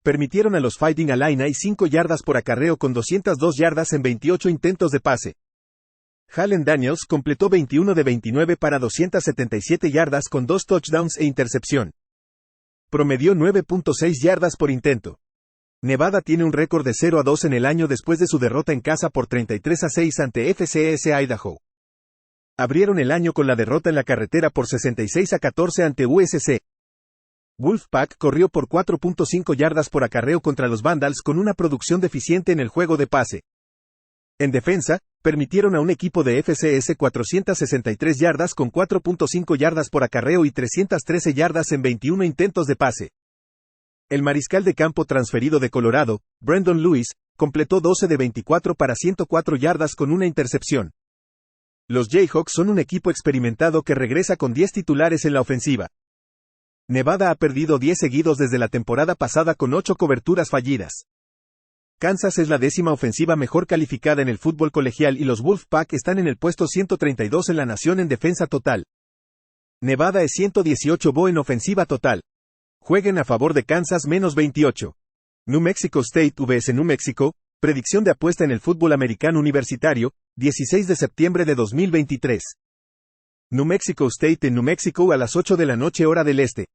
B: Permitieron a los Fighting Illini 5 yardas por acarreo con 202 yardas en 28 intentos de pase. Jalen Daniels completó 21 de 29 para 277 yardas con 2 touchdowns e intercepción. Promedió 9.6 yardas por intento. Nevada tiene un récord de 0-2 en el año después de su derrota en casa por 33-6 ante FCS Idaho. Abrieron el año con la derrota en la carretera por 66-14 ante USC. Wolfpack corrió por 4.5 yardas por acarreo contra los Vandals con una producción deficiente en el juego de pase. En defensa, permitieron a un equipo de FCS 463 yardas con 4.5 yardas por acarreo y 313 yardas en 21 intentos de pase. El mariscal de campo transferido de Colorado, Brandon Lewis, completó 12 de 24 para 104 yardas con una intercepción. Los Jayhawks son un equipo experimentado que regresa con 10 titulares en la ofensiva. Nevada ha perdido 10 seguidos desde la temporada pasada con 8 coberturas fallidas. Kansas es la 10ª ofensiva mejor calificada en el fútbol colegial y los Wolfpack están en el puesto 132 en la nación en defensa total. Nevada es 118 en ofensiva total. Jueguen a favor de Kansas -28. New Mexico State vs New Mexico, predicción de apuesta en el fútbol americano universitario, 16 de septiembre de 2023. New Mexico State en New Mexico a las 8 de la noche hora del este.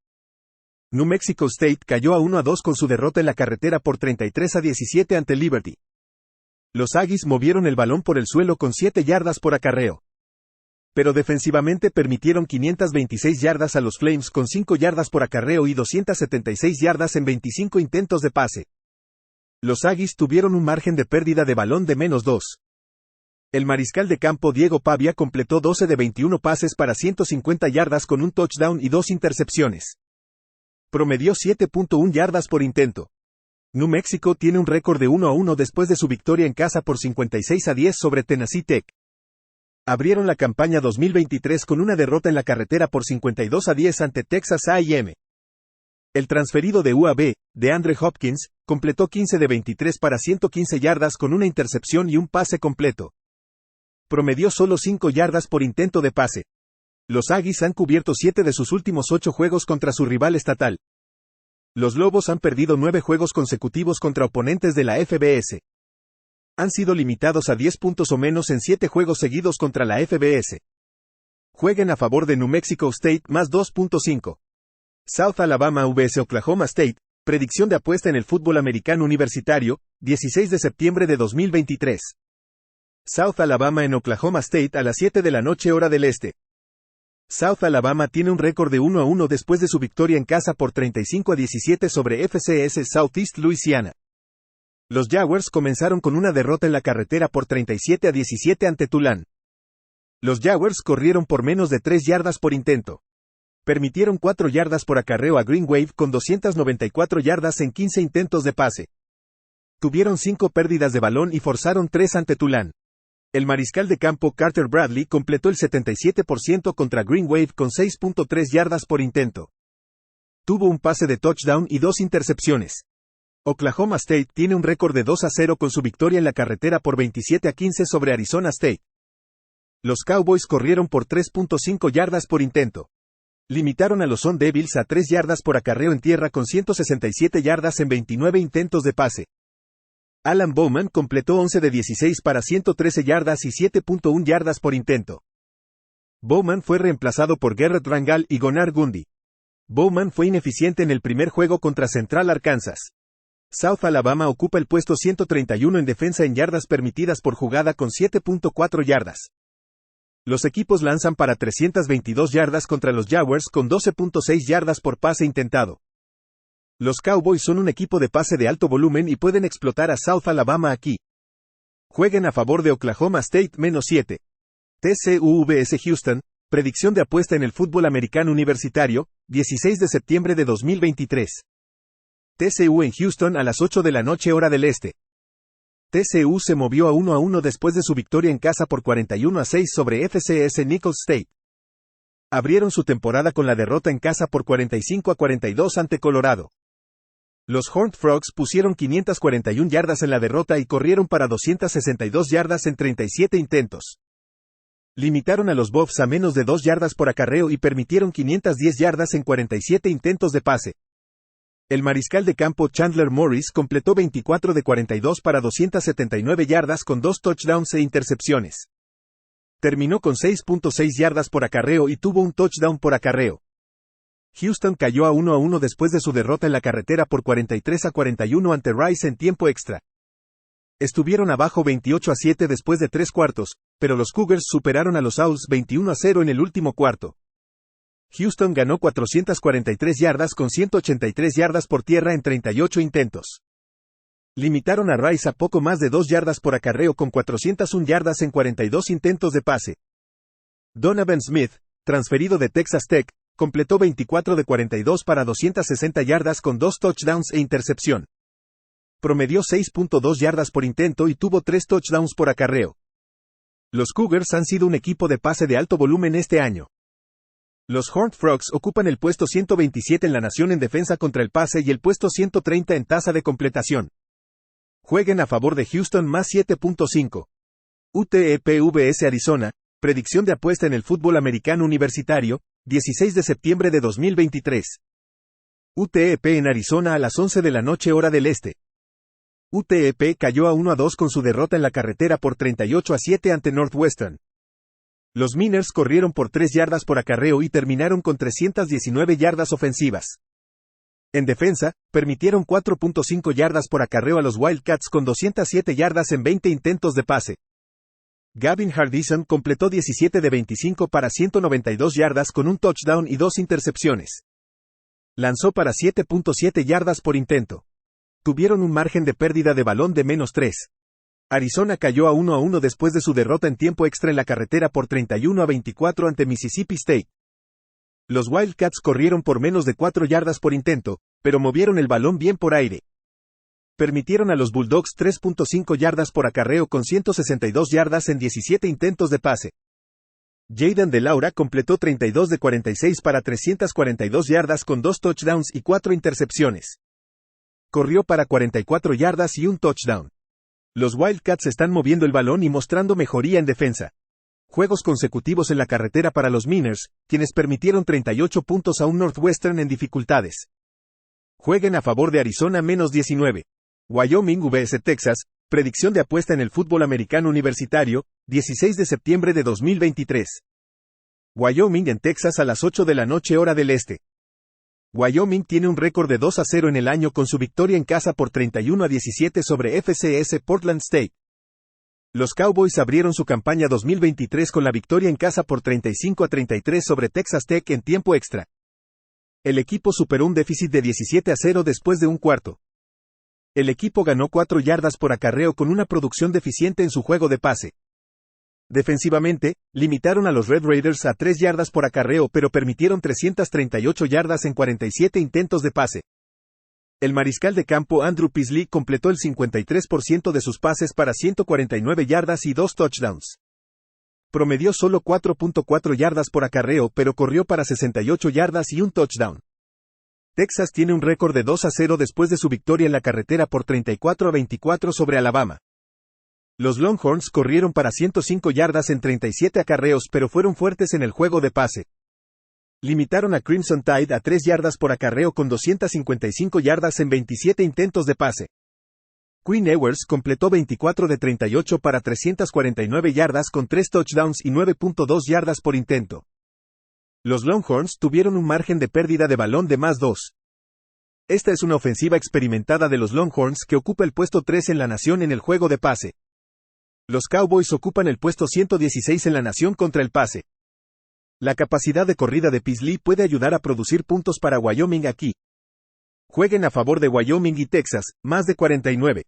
B: New Mexico State cayó a 1-2 con su derrota en la carretera por 33-17 ante Liberty. Los Aggies movieron el balón por el suelo con 7 yardas por acarreo. Pero defensivamente permitieron 526 yardas a los Flames con 5 yardas por acarreo y 276 yardas en 25 intentos de pase. Los Aggies tuvieron un margen de pérdida de balón de -2. El mariscal de campo Diego Pavia completó 12 de 21 pases para 150 yardas con un touchdown y 2 intercepciones. Promedió 7.1 yardas por intento. New Mexico tiene un récord de 1-1 después de su victoria en casa por 56-10 sobre Tennessee Tech. Abrieron la campaña 2023 con una derrota en la carretera por 52-10 ante Texas A&M. El transferido de UAB, DeAndre Hopkins, completó 15 de 23 para 115 yardas con una intercepción y un pase completo. Promedió solo 5 yardas por intento de pase. Los Aggies han cubierto 7 de sus últimos 8 juegos contra su rival estatal. Los Lobos han perdido 9 juegos consecutivos contra oponentes de la FBS. Han sido limitados a 10 puntos o menos en 7 juegos seguidos contra la FBS. Jueguen a favor de New Mexico State más 2.5. South Alabama vs Oklahoma State, predicción de apuesta en el fútbol americano universitario, 16 de septiembre de 2023. South Alabama en Oklahoma State a las 7 de la noche hora del este. South Alabama tiene un récord de 1-1 después de su victoria en casa por 35-17 sobre FCS Southeast Louisiana. Los Jaguars comenzaron con una derrota en la carretera por 37-17 ante Tulane. Los Jaguars corrieron por menos de 3 yardas por intento. Permitieron 4 yardas por acarreo a Green Wave con 294 yardas en 15 intentos de pase. Tuvieron 5 pérdidas de balón y forzaron 3 ante Tulane. El mariscal de campo Carter Bradley completó el 77% contra Green Wave con 6.3 yardas por intento. Tuvo un pase de touchdown y 2 intercepciones. Oklahoma State tiene un récord de 2-0 con su victoria en la carretera por 27-15 sobre Arizona State. Los Cowboys corrieron por 3.5 yardas por intento. Limitaron a los Sun Devils a 3 yardas por acarreo en tierra con 167 yardas en 29 intentos de pase. Alan Bowman completó 11 de 16 para 113 yardas y 7.1 yardas por intento. Bowman fue reemplazado por Garrett Rangel y Gonnar Gundy. Bowman fue ineficiente en el primer juego contra Central Arkansas. South Alabama ocupa el puesto 131 en defensa en yardas permitidas por jugada con 7.4 yardas. Los equipos lanzan para 322 yardas contra los Jaguars con 12.6 yardas por pase intentado. Los Cowboys son un equipo de pase de alto volumen y pueden explotar a South Alabama aquí. Jueguen a favor de Oklahoma State -7. TCU vs Houston, predicción de apuesta en el fútbol americano universitario, 16 de septiembre de 2023. TCU en Houston a las 8 de la noche hora del este. TCU se movió a 1-1 después de su victoria en casa por 41-6 sobre FCS Nicholls State. Abrieron su temporada con la derrota en casa por 45-42 ante Colorado. Los Horned Frogs pusieron 541 yardas en la derrota y corrieron para 262 yardas en 37 intentos. Limitaron a los Buffs a menos de 2 yardas por acarreo y permitieron 510 yardas en 47 intentos de pase. El mariscal de campo Chandler Morris completó 24 de 42 para 279 yardas con 2 touchdowns e intercepciones. Terminó con 6.6 yardas por acarreo y tuvo un touchdown por acarreo. Houston cayó a 1-1 después de su derrota en la carretera por 43-41 ante Rice en tiempo extra. Estuvieron abajo 28-7 después de 3 cuartos, pero los Cougars superaron a los Owls 21-0 en el último cuarto. Houston ganó 443 yardas con 183 yardas por tierra en 38 intentos. Limitaron a Rice a poco más de 2 yardas por acarreo con 401 yardas en 42 intentos de pase. Donovan Smith, transferido de Texas Tech, completó 24 de 42 para 260 yardas con 2 touchdowns e intercepción. Promedió 6.2 yardas por intento y tuvo 3 touchdowns por acarreo. Los Cougars han sido un equipo de pase de alto volumen este año. Los Horned Frogs ocupan el puesto 127 en la nación en defensa contra el pase y el puesto 130 en tasa de completación. Jueguen a favor de Houston más 7.5. UTEP vs Arizona, predicción de apuesta en el fútbol americano universitario, 16 de septiembre de 2023. UTEP en Arizona a las 11 de la noche hora del este. UTEP cayó a 1-2 con su derrota en la carretera por 38-7 ante Northwestern. Los Miners corrieron por 3 yardas por acarreo y terminaron con 319 yardas ofensivas. En defensa, permitieron 4.5 yardas por acarreo a los Wildcats con 207 yardas en 20 intentos de pase. Gavin Hardison completó 17 de 25 para 192 yardas con un touchdown y 2 intercepciones. Lanzó para 7.7 yardas por intento. Tuvieron un margen de pérdida de balón de -3. Arizona cayó a 1-1 después de su derrota en tiempo extra en la carretera por 31-24 ante Mississippi State. Los Wildcats corrieron por menos de 4 yardas por intento, pero movieron el balón bien por aire. Permitieron a los Bulldogs 3.5 yardas por acarreo con 162 yardas en 17 intentos de pase. Jayden de Laura completó 32 de 46 para 342 yardas con 2 touchdowns y 4 intercepciones. Corrió para 44 yardas y un touchdown. Los Wildcats están moviendo el balón y mostrando mejoría en defensa. Juegos consecutivos en la carretera para los Miners, quienes permitieron 38 puntos a un Northwestern en dificultades. Jueguen a favor de Arizona -19. Wyoming vs Texas, predicción de apuesta en el fútbol americano universitario, 16 de septiembre de 2023. Wyoming en Texas a las 8 de la noche hora del este. Wyoming tiene un récord de 2-0 en el año con su victoria en casa por 31-17 sobre FCS Portland State. Los Cowboys abrieron su campaña 2023 con la victoria en casa por 35-33 sobre Texas Tech en tiempo extra. El equipo superó un déficit de 17-0 después de un cuarto. El equipo ganó 4 yardas por acarreo con una producción deficiente en su juego de pase. Defensivamente, limitaron a los Red Raiders a 3 yardas por acarreo pero permitieron 338 yardas en 47 intentos de pase. El mariscal de campo Andrew Peasley completó el 53% de sus pases para 149 yardas y 2 touchdowns. Promedió solo 4.4 yardas por acarreo pero corrió para 68 yardas y un touchdown. Texas tiene un récord de 2-0 después de su victoria en la carretera por 34-24 sobre Alabama. Los Longhorns corrieron para 105 yardas en 37 acarreos pero fueron fuertes en el juego de pase. Limitaron a Crimson Tide a 3 yardas por acarreo con 255 yardas en 27 intentos de pase. Quinn Ewers completó 24 de 38 para 349 yardas con 3 touchdowns y 9.2 yardas por intento. Los Longhorns tuvieron un margen de pérdida de balón de +2. Esta es una ofensiva experimentada de los Longhorns que ocupa el puesto 3 en la nación en el juego de pase. Los Cowboys ocupan el puesto 116 en la nación contra el pase. La capacidad de corrida de Peasley puede ayudar a producir puntos para Wyoming aquí. Jueguen a favor de Wyoming y Texas, más de 49.